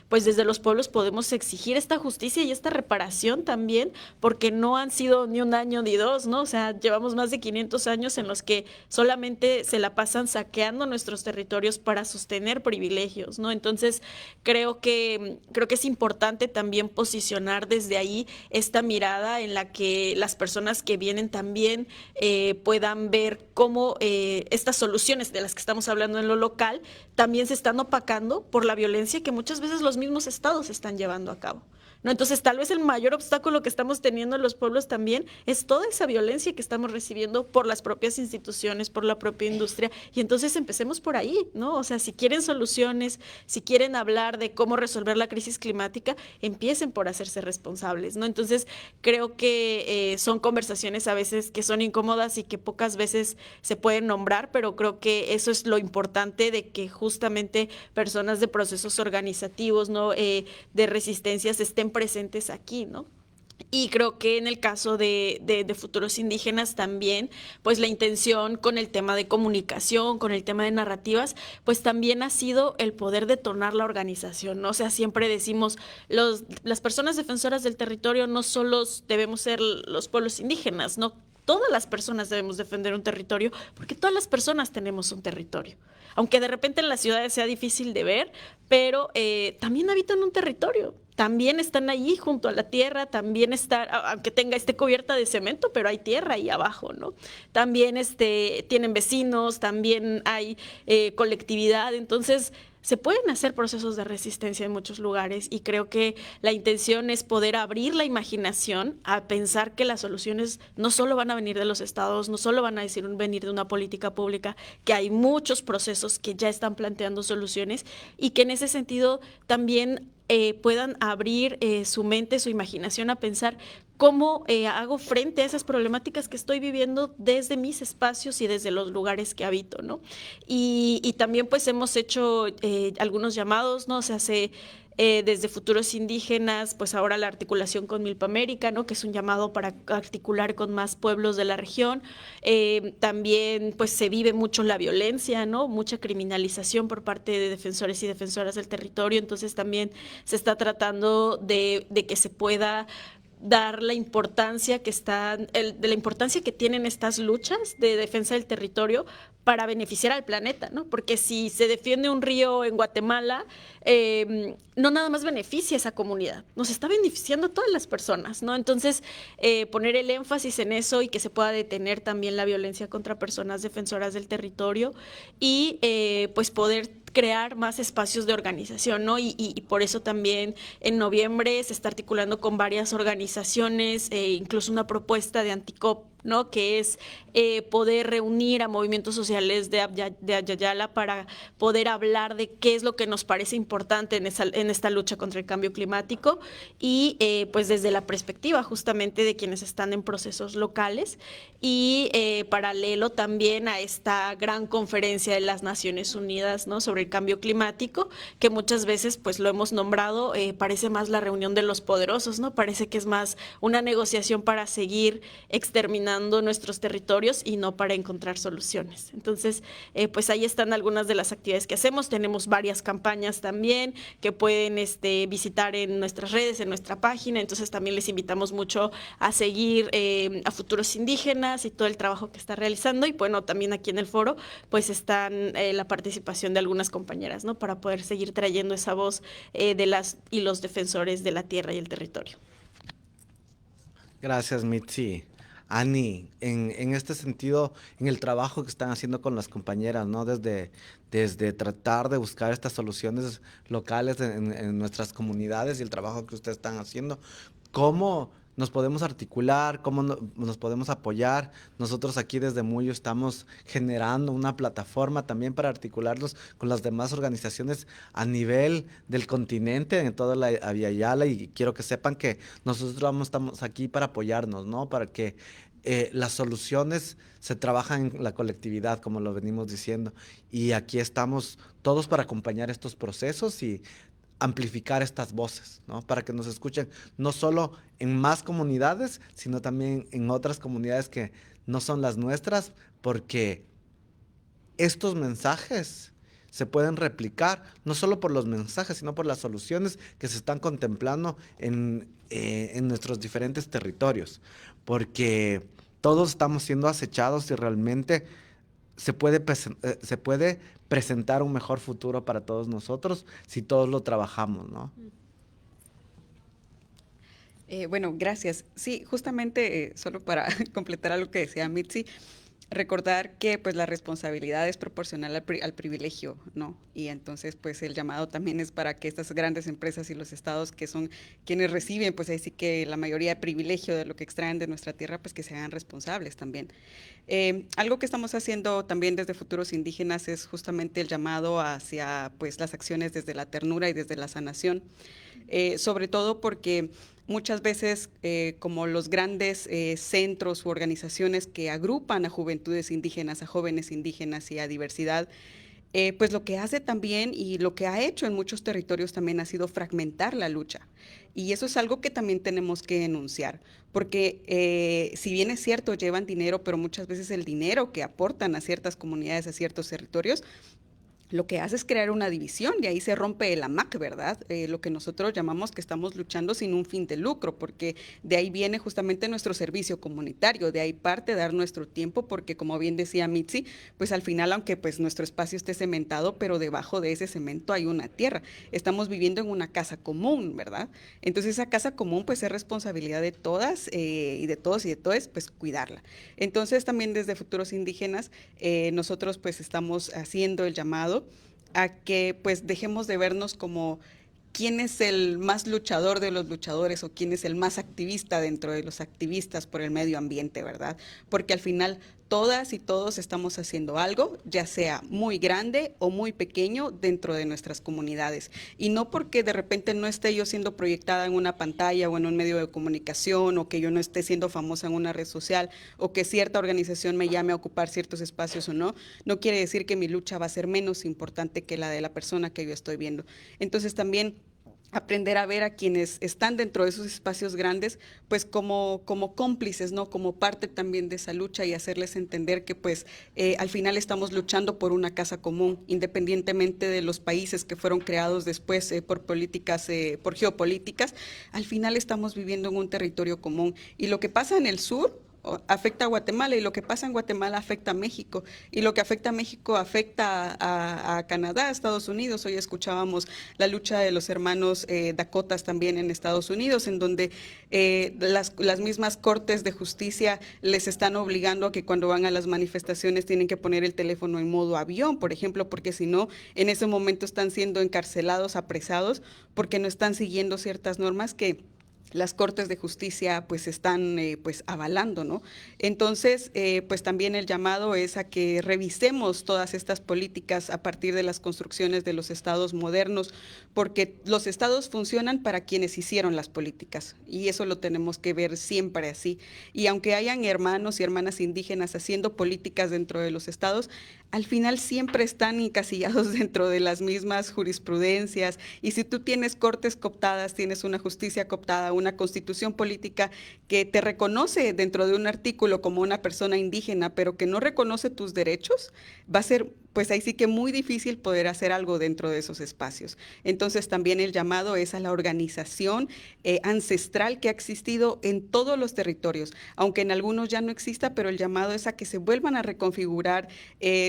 pues desde los pueblos podemos exigir esta justicia y esta reparación también, porque no han sido ni un año ni dos, ¿no? O sea, llevamos más de 500 años en los que solamente se la pasan saqueando nuestros territorios para sostener privilegios, ¿no? Entonces, creo que es importante también posicionar desde ahí esta mirada en la que las personas que vienen también puedan ver cómo estas soluciones de las que estamos hablando en lo local también se están opacando por la violencia que muchas veces los mismos estados están llevando a cabo, ¿no? Entonces, tal vez el mayor obstáculo que estamos teniendo en los pueblos también es toda esa violencia que estamos recibiendo por las propias instituciones, por la propia industria, y entonces empecemos por ahí, ¿no? O sea, si quieren soluciones, si quieren hablar de cómo resolver la crisis climática, empiecen por hacerse responsables, ¿no? Entonces, creo que son conversaciones a veces que son incómodas y que pocas veces se pueden nombrar, pero creo que eso es lo importante de que justamente personas de procesos organizativos, ¿no? De resistencias estén presentes aquí, ¿no? Y creo que en el caso de futuros indígenas también, pues la intención con el tema de comunicación, con el tema de narrativas, pues también ha sido el poder detonar la organización, ¿no? O sea, siempre decimos, las personas defensoras del territorio no solo debemos ser los pueblos indígenas, ¿no? Todas las personas debemos defender un territorio porque todas las personas tenemos un territorio. Aunque de repente en las ciudades sea difícil de ver, pero también habitan un territorio. También están allí junto a la tierra, también está, aunque esté cubierta de cemento, pero hay tierra ahí abajo, ¿no? También tienen vecinos, también hay colectividad, entonces se pueden hacer procesos de resistencia en muchos lugares y creo que la intención es poder abrir la imaginación a pensar que las soluciones no solo van a venir de los estados, no solo van a venir de una política pública, que hay muchos procesos que ya están planteando soluciones y que en ese sentido también puedan abrir su mente, su imaginación a pensar cómo hago frente a esas problemáticas que estoy viviendo desde mis espacios y desde los lugares que habito, ¿no? Y también pues hemos hecho algunos llamados, ¿no? Se hace desde Futuros Indígenas, pues ahora la articulación con Milpa América, ¿no? Que es un llamado para articular con más pueblos de la región. También pues se vive mucho la violencia, ¿no? Mucha criminalización por parte de defensores y defensoras del territorio, entonces también se está tratando de que se pueda dar la importancia de la importancia que tienen estas luchas de defensa del territorio para beneficiar al planeta, ¿no? Porque si se defiende un río en Guatemala, no nada más beneficia a esa comunidad, nos está beneficiando a todas las personas, ¿no? Entonces, poner el énfasis en eso y que se pueda detener también la violencia contra personas defensoras del territorio y pues poder crear más espacios de organización, ¿no? Y por eso también en noviembre se está articulando con varias organizaciones, incluso una propuesta de Anticop, ¿no? Que es poder reunir a movimientos sociales de Ayayala para poder hablar de qué es lo que nos parece importante en esta lucha contra el cambio climático y pues desde la perspectiva justamente de quienes están en procesos locales y paralelo también a esta gran conferencia de las Naciones Unidas, ¿no? Sobre el cambio climático, que muchas veces pues lo hemos nombrado, parece más la reunión de los poderosos, ¿no? Parece que es más una negociación para seguir exterminando nuestros territorios y no para encontrar soluciones. Entonces, pues ahí están algunas de las actividades que hacemos. Tenemos varias campañas también que pueden visitar en nuestras redes, en nuestra página. Entonces, también les invitamos mucho a seguir a Futuros Indígenas y todo el trabajo que está realizando. Y bueno, también aquí en el foro, pues están la participación de algunas compañeras, ¿no? Para poder seguir trayendo esa voz de las y los defensores de la tierra y el territorio. Gracias, Mitzi. Ani, en este sentido, en el trabajo que están haciendo con las compañeras, ¿no? Desde tratar de buscar estas soluciones locales en nuestras comunidades y el trabajo que ustedes están haciendo, ¿cómo nos podemos articular, cómo nos podemos apoyar. Nosotros aquí desde Muyo estamos generando una plataforma también para articularlos con las demás organizaciones a nivel del continente, en toda la Yala, y quiero que sepan que nosotros estamos aquí para apoyarnos, ¿no? Para que las soluciones se trabajan en la colectividad, como lo venimos diciendo, y aquí estamos todos para acompañar estos procesos y amplificar estas voces, ¿no? Para que nos escuchen no solo en más comunidades, sino también en otras comunidades que no son las nuestras, porque estos mensajes se pueden replicar, no solo por los mensajes, sino por las soluciones que se están contemplando en nuestros diferentes territorios, porque todos estamos siendo acechados y realmente se puede presentar un mejor futuro para todos nosotros si todos lo trabajamos, ¿no? Bueno, gracias. Sí, justamente solo para completar algo que decía Mitzi, recordar que pues la responsabilidad es proporcional al privilegio, ¿no? Y entonces pues el llamado también es para que estas grandes empresas y los estados que son quienes reciben pues ahí sí que la mayoría de privilegio de lo que extraen de nuestra tierra pues que se hagan responsables también. Algo que estamos haciendo también desde Futuros Indígenas es justamente el llamado hacia pues las acciones desde la ternura y desde la sanación, sobre todo porque muchas veces, como los grandes centros u organizaciones que agrupan a juventudes indígenas, a jóvenes indígenas y a diversidad, pues lo que hace también y lo que ha hecho en muchos territorios también ha sido fragmentar la lucha. Y eso es algo que también tenemos que denunciar, porque si bien es cierto, llevan dinero, pero muchas veces el dinero que aportan a ciertas comunidades, a ciertos territorios, lo que hace es crear una división y ahí se rompe el AMAC, ¿verdad? Lo que nosotros llamamos que estamos luchando sin un fin de lucro, porque de ahí viene justamente nuestro servicio comunitario, de ahí parte dar nuestro tiempo, porque como bien decía Mitzi, pues al final, aunque pues nuestro espacio esté cementado, pero debajo de ese cemento hay una tierra. Estamos viviendo en una casa común, ¿verdad? Entonces esa casa común pues es responsabilidad de todas y de todos y de todas, pues cuidarla. Entonces también desde Futuros Indígenas nosotros pues estamos haciendo el llamado a que pues dejemos de vernos como quién es el más luchador de los luchadores o quién es el más activista dentro de los activistas por el medio ambiente, ¿verdad? Porque al final todas y todos estamos haciendo algo, ya sea muy grande o muy pequeño dentro de nuestras comunidades. Y no porque de repente no esté yo siendo proyectada en una pantalla o en un medio de comunicación o que yo no esté siendo famosa en una red social o que cierta organización me llame a ocupar ciertos espacios o no, no quiere decir que mi lucha va a ser menos importante que la de la persona que yo estoy viendo. Entonces también aprender a ver a quienes están dentro de esos espacios grandes, pues como cómplices, ¿no? Como parte también de esa lucha y hacerles entender que pues al final estamos luchando por una casa común, independientemente de los países que fueron creados después por políticas, por geopolíticas, al final estamos viviendo en un territorio común. Y lo que pasa en el sur afecta a Guatemala y lo que pasa en Guatemala afecta a México y lo que afecta a México afecta a Canadá, a Estados Unidos. Hoy escuchábamos la lucha de los hermanos Dakotas también en Estados Unidos, en donde las mismas cortes de justicia les están obligando a que cuando van a las manifestaciones tienen que poner el teléfono en modo avión, por ejemplo, porque si no, en ese momento están siendo encarcelados, apresados, porque no están siguiendo ciertas normas que las Cortes de Justicia pues están pues avalando, ¿no? Entonces, pues también el llamado es a que revisemos todas estas políticas a partir de las construcciones de los estados modernos, porque los estados funcionan para quienes hicieron las políticas y eso lo tenemos que ver siempre así. Y aunque hayan hermanos y hermanas indígenas haciendo políticas dentro de los estados, al final siempre están encasillados dentro de las mismas jurisprudencias y si tú tienes cortes cooptadas, tienes una justicia cooptada, una constitución política que te reconoce dentro de un artículo como una persona indígena, pero que no reconoce tus derechos, va a ser pues ahí sí que muy difícil poder hacer algo dentro de esos espacios. Entonces también el llamado es a la organización ancestral que ha existido en todos los territorios, aunque en algunos ya no exista, pero el llamado es a que se vuelvan a reconfigurar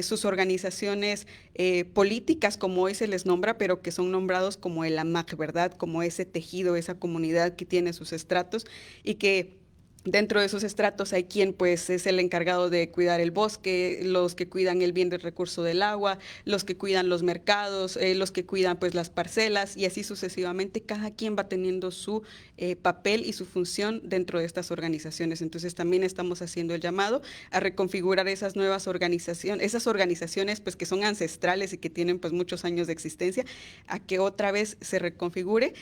sus organizaciones políticas, como hoy se les nombra, pero que son nombrados como el AMAC, ¿verdad? Como ese tejido, esa comunidad que tiene sus estratos y que Dentro de esos estratos hay quien pues es el encargado de cuidar el bosque, los que cuidan el bien del recurso del agua, los que cuidan los mercados, los que cuidan pues las parcelas y así sucesivamente. Cada quien va teniendo su papel y su función dentro de estas organizaciones. Entonces también estamos haciendo el llamado a reconfigurar esas nuevas organizaciones, esas organizaciones pues que son ancestrales y que tienen pues muchos años de existencia, a que otra vez se reconfigure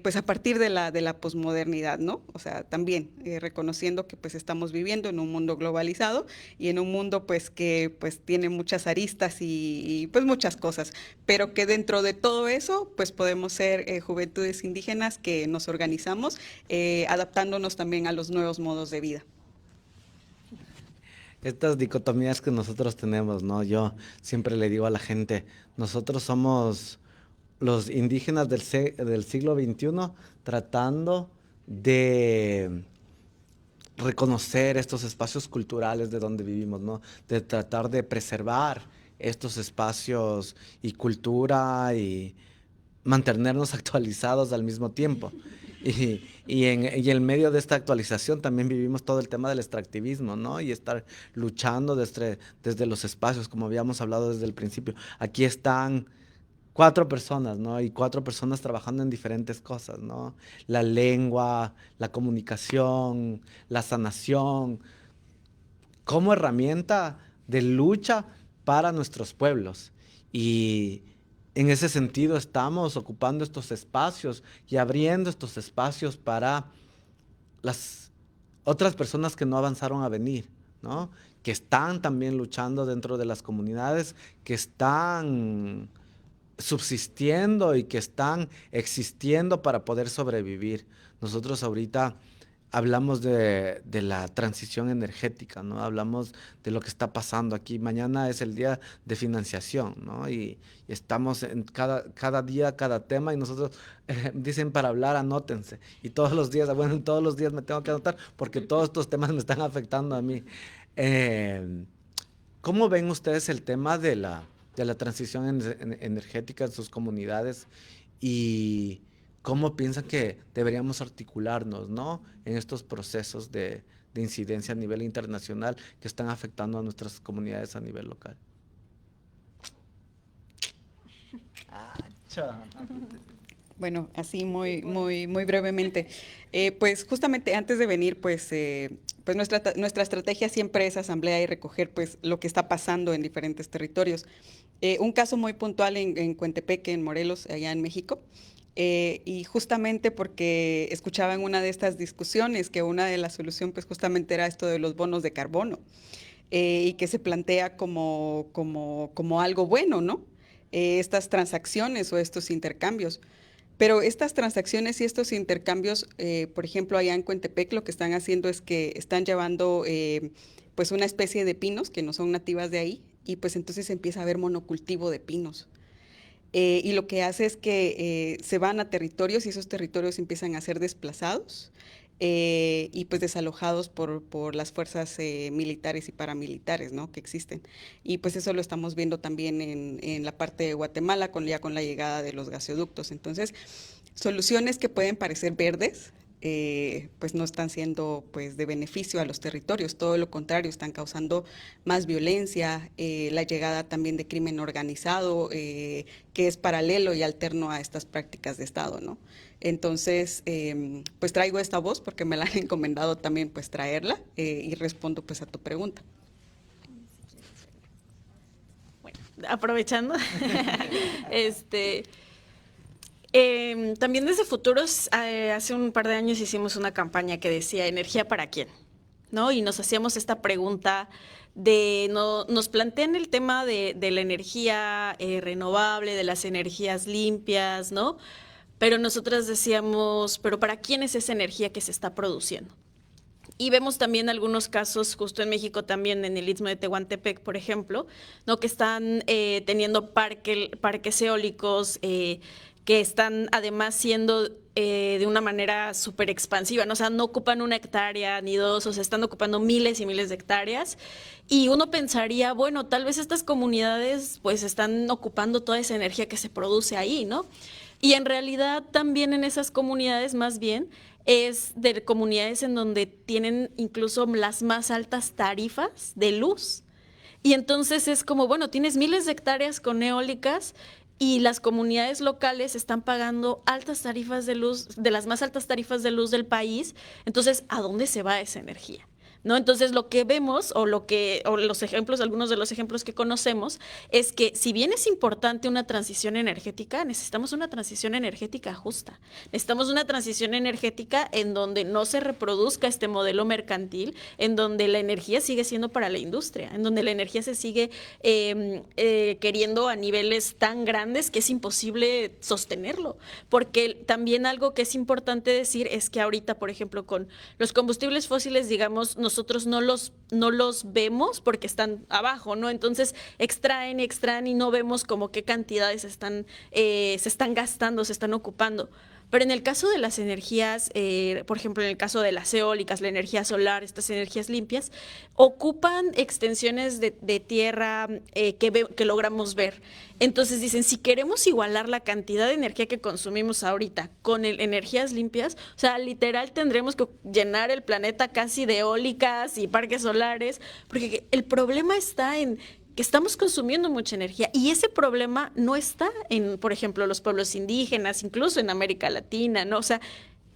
pues a partir de la posmodernidad, ¿no? O sea, también reconociendo que pues estamos viviendo en un mundo globalizado y en un mundo pues que pues tiene muchas aristas y pues muchas cosas, pero que dentro de todo eso pues podemos ser juventudes indígenas que nos organizamos adaptándonos también a los nuevos modos de vida. Estas dicotomías que nosotros tenemos, ¿no? Yo siempre le digo a la gente, nosotros somos los indígenas del siglo XXI tratando de reconocer estos espacios culturales de donde vivimos, ¿no? De tratar de preservar estos espacios y cultura y mantenernos actualizados al mismo tiempo. Y en medio de esta actualización también vivimos todo el tema del extractivismo, ¿no? Y estar luchando desde los espacios, como habíamos hablado desde el principio. Aquí están 4 personas, ¿no? Y 4 personas trabajando en diferentes cosas, ¿no? La lengua, la comunicación, la sanación, como herramienta de lucha para nuestros pueblos. Y en ese sentido estamos ocupando estos espacios y abriendo estos espacios para las otras personas que no avanzaron a venir, ¿no? Que están también luchando dentro de las comunidades, que están subsistiendo y que están existiendo para poder sobrevivir. Nosotros ahorita hablamos de la transición energética, ¿no? Hablamos de lo que está pasando aquí. Mañana es el día de financiación, ¿no? Y estamos en cada día, cada tema, y nosotros dicen para hablar, anótense. Y todos los días, bueno, todos los días me tengo que anotar porque todos estos temas me están afectando a mí. ¿Cómo ven ustedes el tema de la transición energética en sus comunidades y cómo piensan que deberíamos articularnos, ¿no? En estos procesos de incidencia a nivel internacional que están afectando a nuestras comunidades a nivel local? Bueno, así muy brevemente. Pues justamente antes de venir, pues nuestra estrategia siempre es asamblea y recoger pues lo que está pasando en diferentes territorios. Un caso muy puntual en Coentepeque, en Morelos, allá en México, y justamente porque escuchaba en una de estas discusiones que una de las soluciones pues justamente era esto de los bonos de carbono, y que se plantea como algo bueno, ¿no? Estas transacciones o estos intercambios. Pero estas transacciones y estos intercambios, por ejemplo, allá en Coentepec lo que están haciendo es que están llevando pues una especie de pinos que no son nativas de ahí, y pues entonces empieza a haber monocultivo de pinos. Y lo que hace es que se van a territorios y esos territorios empiezan a ser desplazados y pues desalojados por las fuerzas militares y paramilitares, ¿no? Que existen. Y pues eso lo estamos viendo también en la parte de Guatemala ya con la llegada de los gasoductos. Entonces, soluciones que pueden parecer verdes, pues no están siendo pues de beneficio a los territorios, todo lo contrario, están causando más violencia, la llegada también de crimen organizado, que es paralelo y alterno a estas prácticas de Estado, ¿no? Entonces, pues traigo esta voz porque me la han encomendado también pues traerla, y respondo pues a tu pregunta. Bueno, aprovechando, también desde Futuros, hace un par de años hicimos una campaña que decía ¿energía para quién? ¿No? Y nos hacíamos esta pregunta nos plantean el tema de la energía renovable, de las energías limpias, ¿no? Pero nosotras decíamos, ¿pero para quién es esa energía que se está produciendo? Y vemos también algunos casos, justo en México también, en el Istmo de Tehuantepec, por ejemplo, ¿no? Que están teniendo parques eólicos que están además siendo de una manera súper expansiva, ¿no? O sea, no ocupan 1 hectárea ni 2, o sea, están ocupando miles y miles de hectáreas. Y uno pensaría, bueno, tal vez estas comunidades pues están ocupando toda esa energía que se produce ahí, ¿no? Y en realidad también en esas comunidades más bien es de comunidades en donde tienen incluso las más altas tarifas de luz. Y entonces es como, bueno, tienes miles de hectáreas con eólicas y las comunidades locales están pagando altas tarifas de luz, de las más altas tarifas de luz del país. Entonces, ¿a dónde se va esa energía? ¿No? Entonces lo que vemos o los ejemplos, algunos de los ejemplos que conocemos, es que si bien es importante una transición energética, necesitamos una transición energética justa. Necesitamos una transición energética en donde no se reproduzca este modelo mercantil, en donde la energía sigue siendo para la industria, en donde la energía se sigue queriendo a niveles tan grandes que es imposible sostenerlo. Porque también algo que es importante decir es que ahorita, por ejemplo, con los combustibles fósiles, digamos, nosotros no los vemos porque están abajo, ¿no? Entonces extraen y no vemos como qué cantidades se están gastando, se están ocupando. Pero en el caso de las energías, por ejemplo, en el caso de las eólicas, la energía solar, estas energías limpias, ocupan extensiones de tierra que logramos ver. Entonces dicen, si queremos igualar la cantidad de energía que consumimos ahorita con energías limpias, o sea, literal tendremos que llenar el planeta casi de eólicas y parques solares, porque el problema está en que estamos consumiendo mucha energía y ese problema no está en, por ejemplo, los pueblos indígenas, incluso en América Latina, ¿no? O sea,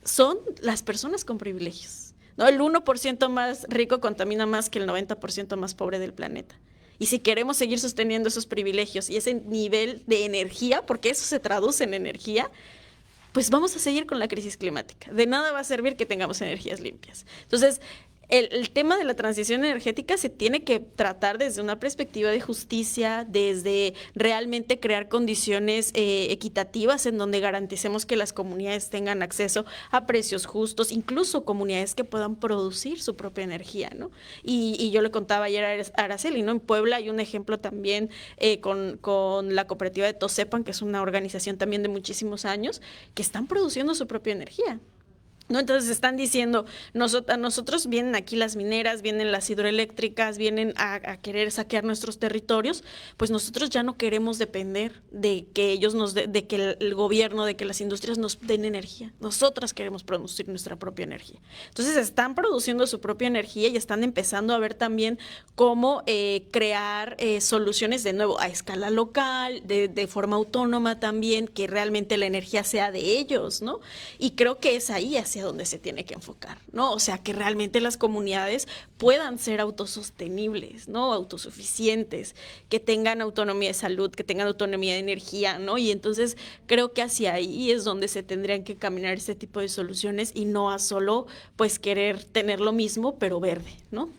son las personas con privilegios, ¿no? El 1% más rico contamina más que el 90% más pobre del planeta. Y si queremos seguir sosteniendo esos privilegios y ese nivel de energía, porque eso se traduce en energía, pues vamos a seguir con la crisis climática. De nada va a servir que tengamos energías limpias. Entonces, el tema de la transición energética se tiene que tratar desde una perspectiva de justicia, desde realmente crear condiciones equitativas en donde garanticemos que las comunidades tengan acceso a precios justos, incluso comunidades que puedan producir su propia energía, ¿no? Y yo le contaba ayer a Araceli, ¿no? En Puebla hay un ejemplo también con la cooperativa de Tosepan, que es una organización también de muchísimos años, que están produciendo su propia energía. ¿No? Entonces están diciendo, nosotros vienen aquí las mineras, vienen las hidroeléctricas, vienen a querer saquear nuestros territorios, pues nosotros ya no queremos depender de que ellos de que el gobierno, de que las industrias nos den energía. Nosotras queremos producir nuestra propia energía. Entonces están produciendo su propia energía y están empezando a ver también cómo crear soluciones de nuevo a escala local, de forma autónoma también, que realmente la energía sea de ellos, ¿no? Y creo que es ahí hacia donde se tiene que enfocar, ¿no? O sea, que realmente las comunidades puedan ser autosostenibles, ¿no? Autosuficientes, que tengan autonomía de salud, que tengan autonomía de energía, ¿no? Y entonces creo que hacia ahí es donde se tendrían que caminar este tipo de soluciones y no a solo, pues, querer tener lo mismo, pero verde, ¿no?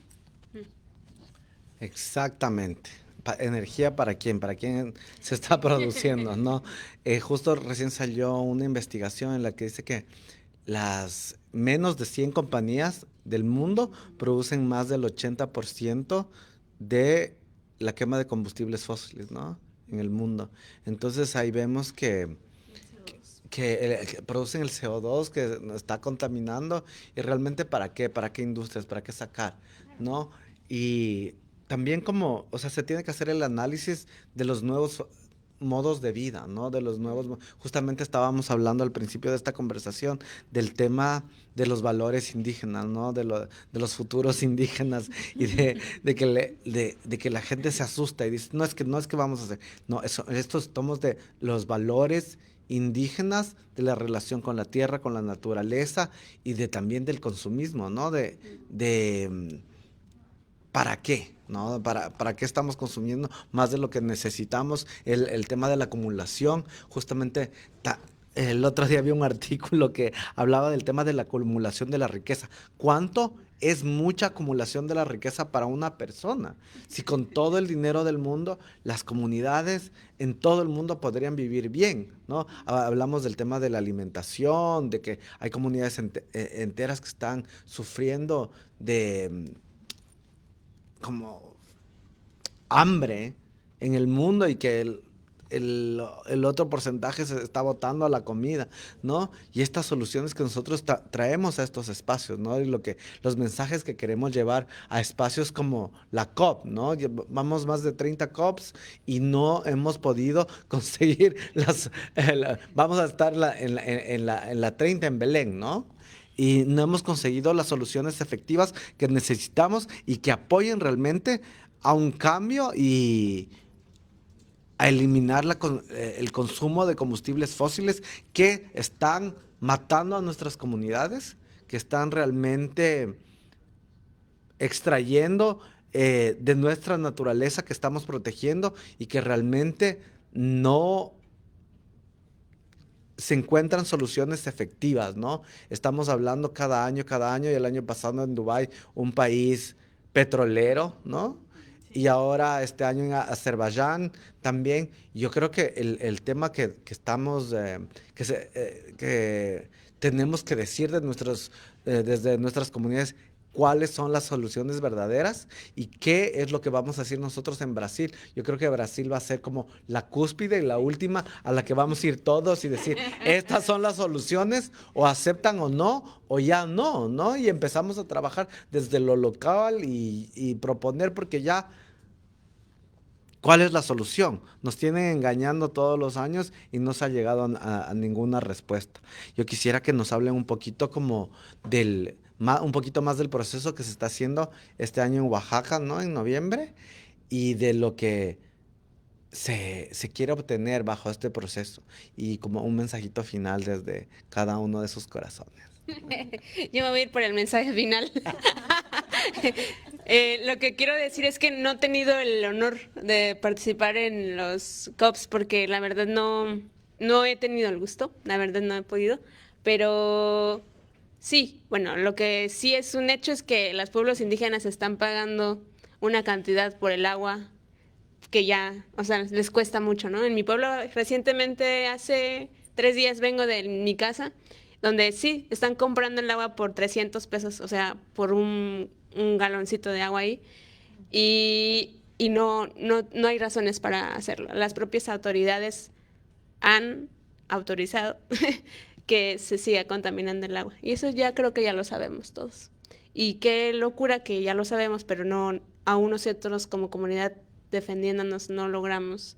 Exactamente. ¿Energía para quién? ¿Para quién se está produciendo, no? Justo recién salió una investigación en la que dice que las menos de 100 compañías del mundo producen más del 80% de la quema de combustibles fósiles, ¿no? En el mundo. Entonces ahí vemos que producen el CO2 que nos está contaminando y realmente para qué industrias, para qué sacar, ¿no? Y también como, o sea, se tiene que hacer el análisis de los nuevos modos de vida, ¿no? De los nuevos, justamente estábamos hablando al principio de esta conversación del tema de los valores indígenas, ¿no? De los futuros indígenas y de que la gente se asusta y dice, no es que vamos a hacer, no, estos tomos de los valores indígenas, de la relación con la tierra, con la naturaleza y también del consumismo, ¿no? ¿Para qué? ¿No? ¿Para qué estamos consumiendo más de lo que necesitamos? El tema de la acumulación, justamente el otro día vi un artículo que hablaba del tema de la acumulación de la riqueza. ¿Cuánto es mucha acumulación de la riqueza para una persona? Si con todo el dinero del mundo, las comunidades en todo el mundo podrían vivir bien, ¿no? Hablamos del tema de la alimentación, de que hay comunidades enteras que están sufriendo de como hambre en el mundo y que el otro porcentaje se está botando a la comida, ¿no? Y estas soluciones que nosotros traemos a estos espacios, ¿no? Y los mensajes que queremos llevar a espacios como la COP, ¿no? Vamos más de 30 COPs y no hemos podido conseguir vamos a estar en la 30 en Belén, ¿no? Y no hemos conseguido las soluciones efectivas que necesitamos y que apoyen realmente a un cambio y a eliminar el consumo de combustibles fósiles que están matando a nuestras comunidades, que están realmente extrayendo de nuestra naturaleza que estamos protegiendo y que realmente no se encuentran soluciones efectivas, ¿no? Estamos hablando cada año, y el año pasado en Dubái, un país petrolero, ¿no? Y ahora este año en Azerbaiyán también. Yo creo que el tema que estamos, que tenemos que decir desde nuestras comunidades, cuáles son las soluciones verdaderas y qué es lo que vamos a hacer nosotros en Brasil. Yo creo que Brasil va a ser como la cúspide y la última a la que vamos a ir todos y decir, estas son las soluciones, o aceptan o no, o ya no, ¿no? Y empezamos a trabajar desde lo local y proponer, porque ya, ¿cuál es la solución? Nos tienen engañando todos los años y no se ha llegado a ninguna respuesta. Yo quisiera que nos hablen un poquito como un poquito más del proceso que se está haciendo este año en Oaxaca, ¿no? En noviembre, y de lo que se quiere obtener bajo este proceso, y como un mensajito final desde cada uno de sus corazones. Yo me voy a ir por el mensaje final. Lo que quiero decir es que no he tenido el honor de participar en los COPs porque la verdad no he tenido el gusto, la verdad no he podido, pero sí, bueno, lo que sí es un hecho es que los pueblos indígenas están pagando una cantidad por el agua que ya, o sea, les cuesta mucho, ¿no? En mi pueblo recientemente, hace 3 días vengo de mi casa, donde sí, están comprando el agua por 300 pesos, o sea, por un galoncito de agua ahí, y no hay razones para hacerlo. Las propias autoridades han autorizado que se siga contaminando el agua, y eso ya creo que ya lo sabemos todos. Y qué locura que ya lo sabemos, pero no, aún nosotros como comunidad defendiéndonos no logramos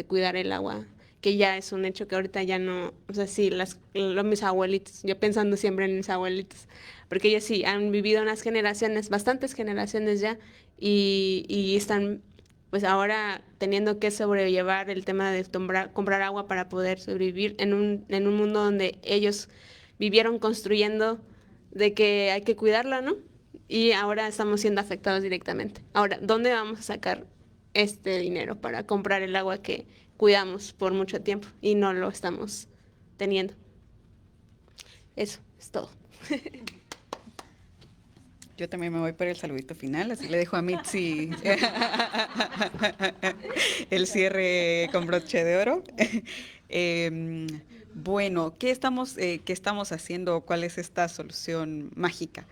cuidar el agua, que ya es un hecho que ahorita ya no, o sea, sí, mis abuelitos, yo pensando siempre en mis abuelitos, porque ellos sí han vivido unas generaciones, bastantes generaciones ya, y están pues ahora teniendo que sobrellevar el tema de comprar agua para poder sobrevivir en un mundo donde ellos vivieron construyendo de que hay que cuidarla, ¿no? Y ahora estamos siendo afectados directamente. Ahora, ¿dónde vamos a sacar este dinero para comprar el agua que cuidamos por mucho tiempo y no lo estamos teniendo? Eso es todo. Yo también me voy por el saludito final, así le dejo a Mitzi el cierre con broche de oro. Bueno, ¿qué estamos haciendo? ¿Cuál es esta solución mágica?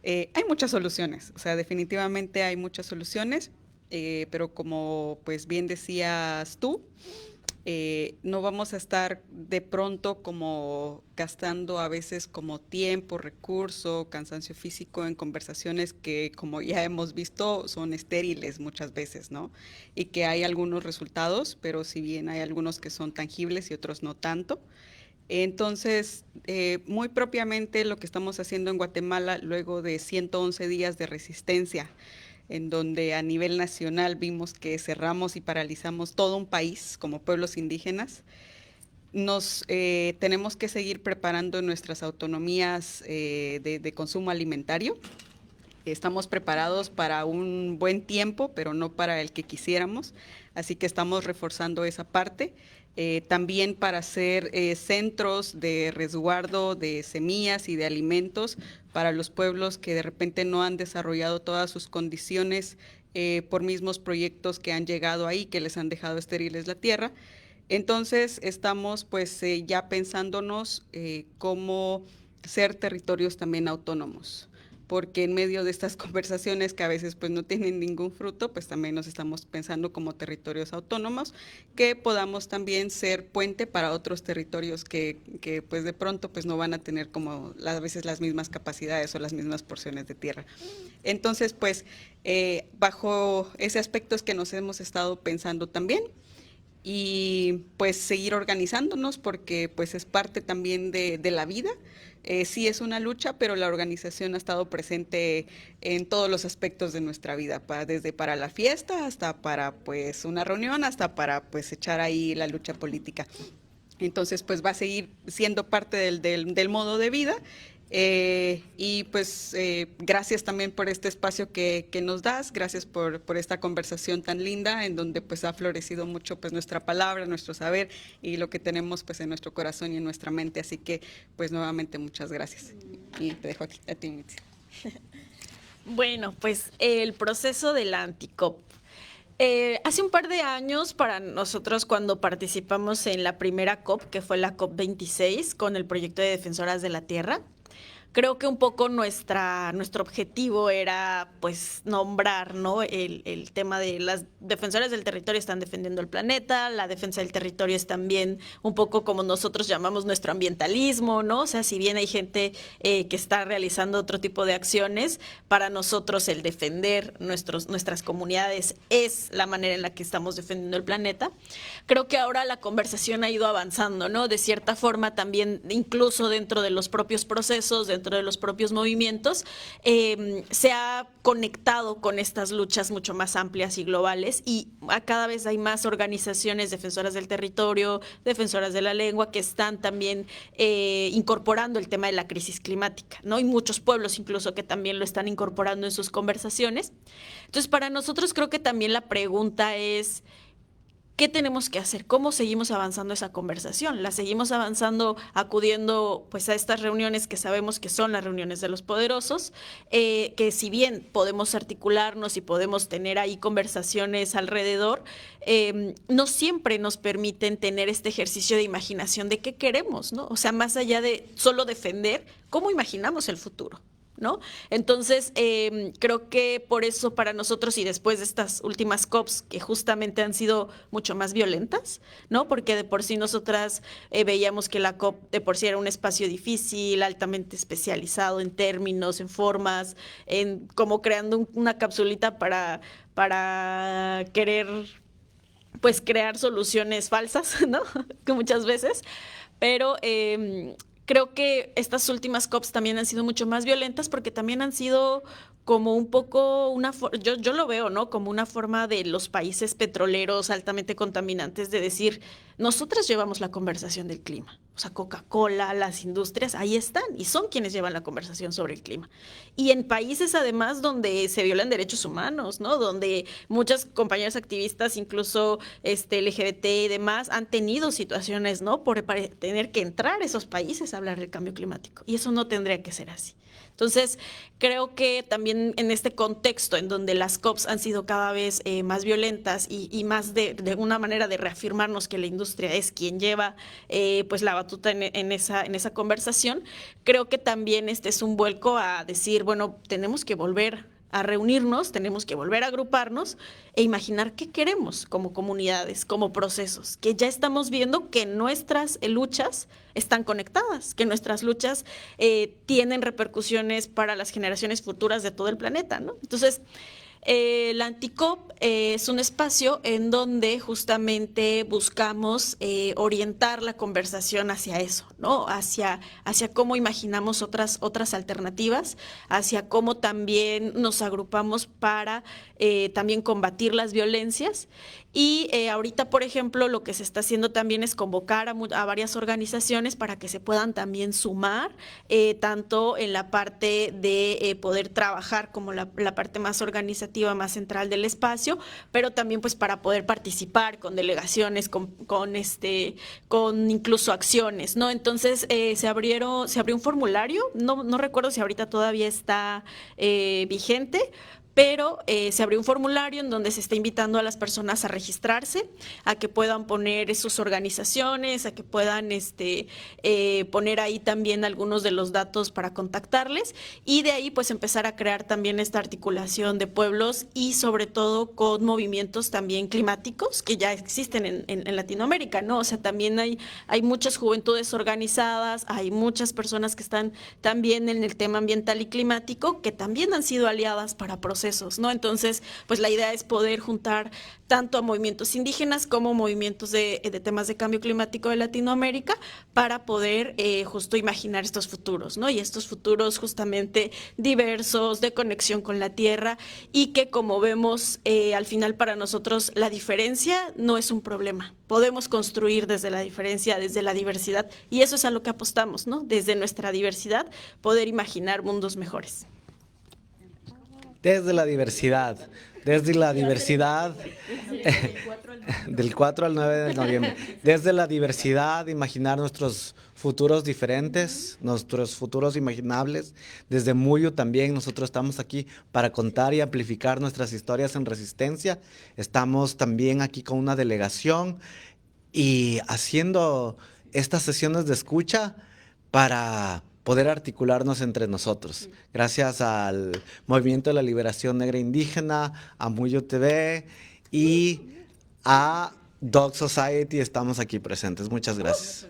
Hay muchas soluciones, o sea, definitivamente hay muchas soluciones, pero como pues bien decías tú, no vamos a estar de pronto como gastando a veces como tiempo, recurso, cansancio físico en conversaciones que, como ya hemos visto, son estériles muchas veces, ¿no? Y que hay algunos resultados, pero si bien hay algunos que son tangibles y otros no tanto. Entonces, muy propiamente lo que estamos haciendo en Guatemala luego de 111 días de resistencia, en donde a nivel nacional vimos que cerramos y paralizamos todo un país como pueblos indígenas, nos tenemos que seguir preparando nuestras autonomías de consumo alimentario. Estamos preparados para un buen tiempo, pero no para el que quisiéramos, así que estamos reforzando esa parte. También para hacer centros de resguardo de semillas y de alimentos para los pueblos que de repente no han desarrollado todas sus condiciones por mismos proyectos que han llegado ahí, que les han dejado estériles la tierra. Entonces estamos pues ya pensándonos cómo ser territorios también autónomos, porque en medio de estas conversaciones que a veces pues no tienen ningún fruto, pues también nos estamos pensando como territorios autónomos, que podamos también ser puente para otros territorios que pues de pronto pues no van a tener como a veces las mismas capacidades o las mismas porciones de tierra. Entonces pues bajo ese aspecto es que nos hemos estado pensando también, y pues seguir organizándonos porque pues es parte también de la vida. Sí es una lucha, pero la organización ha estado presente en todos los aspectos de nuestra vida, desde para la fiesta hasta para pues una reunión, hasta para pues echar ahí la lucha política. Entonces pues va a seguir siendo parte del modo de vida. Y pues gracias también por este espacio que nos das, gracias por esta conversación tan linda en donde pues ha florecido mucho pues nuestra palabra, nuestro saber y lo que tenemos pues en nuestro corazón y en nuestra mente, así que pues nuevamente muchas gracias y te dejo a ti, Mitzi. Bueno, pues el proceso de la Anticop. Hace un par de años para nosotros cuando participamos en la primera COP, que fue la COP 26 con el proyecto de Defensoras de la Tierra, creo que un poco nuestro objetivo era pues nombrar, ¿no?, el tema de las defensoras del territorio están defendiendo el planeta, la defensa del territorio es también un poco como nosotros llamamos nuestro ambientalismo, ¿no? O sea, si bien hay gente que está realizando otro tipo de acciones, para nosotros el defender nuestras comunidades es la manera en la que estamos defendiendo el planeta. Creo que ahora la conversación ha ido avanzando, ¿no? De cierta forma también, incluso dentro de los propios procesos, dentro de los propios movimientos, se ha conectado con estas luchas mucho más amplias y globales y cada vez hay más organizaciones defensoras del territorio, defensoras de la lengua que están también incorporando el tema de la crisis climática, ¿no? Y muchos pueblos incluso que también lo están incorporando en sus conversaciones. Entonces, para nosotros creo que también la pregunta es ¿qué tenemos que hacer? ¿Cómo seguimos avanzando esa conversación? ¿La seguimos avanzando acudiendo pues a estas reuniones que sabemos que son las reuniones de los poderosos? Que si bien podemos articularnos y podemos tener ahí conversaciones alrededor, no siempre nos permiten tener este ejercicio de imaginación de qué queremos, ¿no? O sea, más allá de solo defender, ¿cómo imaginamos el futuro? ¿No? Entonces, creo que por eso para nosotros y después de estas últimas COPs que justamente han sido mucho más violentas, ¿no? Porque de por sí nosotras veíamos que la COP de por sí era un espacio difícil, altamente especializado en términos, en formas, en como creando una capsulita para querer pues crear soluciones falsas, ¿no? Que muchas veces, pero creo que estas últimas COPs también han sido mucho más violentas porque también han sido como un poco yo lo veo, ¿no?, como una forma de los países petroleros altamente contaminantes de decir, nosotras llevamos la conversación del clima. O sea, Coca-Cola, las industrias, ahí están y son quienes llevan la conversación sobre el clima. Y en países además donde se violan derechos humanos, ¿no?, donde muchas compañeras activistas, incluso LGBT y demás, han tenido situaciones, ¿no?, por tener que entrar a esos países a hablar del cambio climático. Y eso no tendría que ser así. Entonces, creo que también en este contexto en donde las COPs han sido cada vez más violentas y más de una manera de reafirmarnos que la industria es quien lleva pues la batuta en esa conversación, creo que también este es un vuelco a decir, bueno, tenemos que volver a reunirnos, tenemos que volver a agruparnos e imaginar qué queremos como comunidades, como procesos, que ya estamos viendo que nuestras luchas están conectadas, que nuestras luchas tienen repercusiones para las generaciones futuras de todo el planeta, ¿no? Entonces, la Anticop es un espacio en donde justamente buscamos orientar la conversación hacia eso, ¿no? Hacia cómo imaginamos otras alternativas, hacia cómo también nos agrupamos para también combatir las violencias. Y ahorita, por ejemplo, lo que se está haciendo también es convocar a varias organizaciones para que se puedan también sumar, tanto en la parte de poder trabajar como la parte más organizativa, más central del espacio, pero también pues para poder participar con delegaciones, con incluso acciones, ¿no? Entonces se abrió un formulario, no recuerdo si ahorita todavía está vigente, pero se abrió un formulario en donde se está invitando a las personas a registrarse, a que puedan poner sus organizaciones, a que puedan poner ahí también algunos de los datos para contactarles, y de ahí pues empezar a crear también esta articulación de pueblos y sobre todo con movimientos también climáticos que ya existen en Latinoamérica, ¿no? O sea, también hay muchas juventudes organizadas, hay muchas personas que están también en el tema ambiental y climático que también han sido aliadas para procesos, ¿no? Entonces, pues la idea es poder juntar tanto a movimientos indígenas como movimientos de temas de cambio climático de Latinoamérica para poder justo imaginar estos futuros, ¿no? Y estos futuros justamente diversos, de conexión con la tierra, y que, como vemos, al final para nosotros la diferencia no es un problema. Podemos construir desde la diferencia, desde la diversidad, y eso es a lo que apostamos, ¿no? Desde nuestra diversidad, poder imaginar mundos mejores. Desde la diversidad, del 4 al 9 de noviembre, desde la diversidad, imaginar nuestros futuros diferentes, nuestros futuros imaginables. Desde Muyu también nosotros estamos aquí para contar y amplificar nuestras historias en resistencia. Estamos también aquí con una delegación y haciendo estas sesiones de escucha para poder articularnos entre nosotros. Gracias al Movimiento de la Liberación Negra Indígena, a Muyo TV y a Dog Society estamos aquí presentes. Muchas gracias.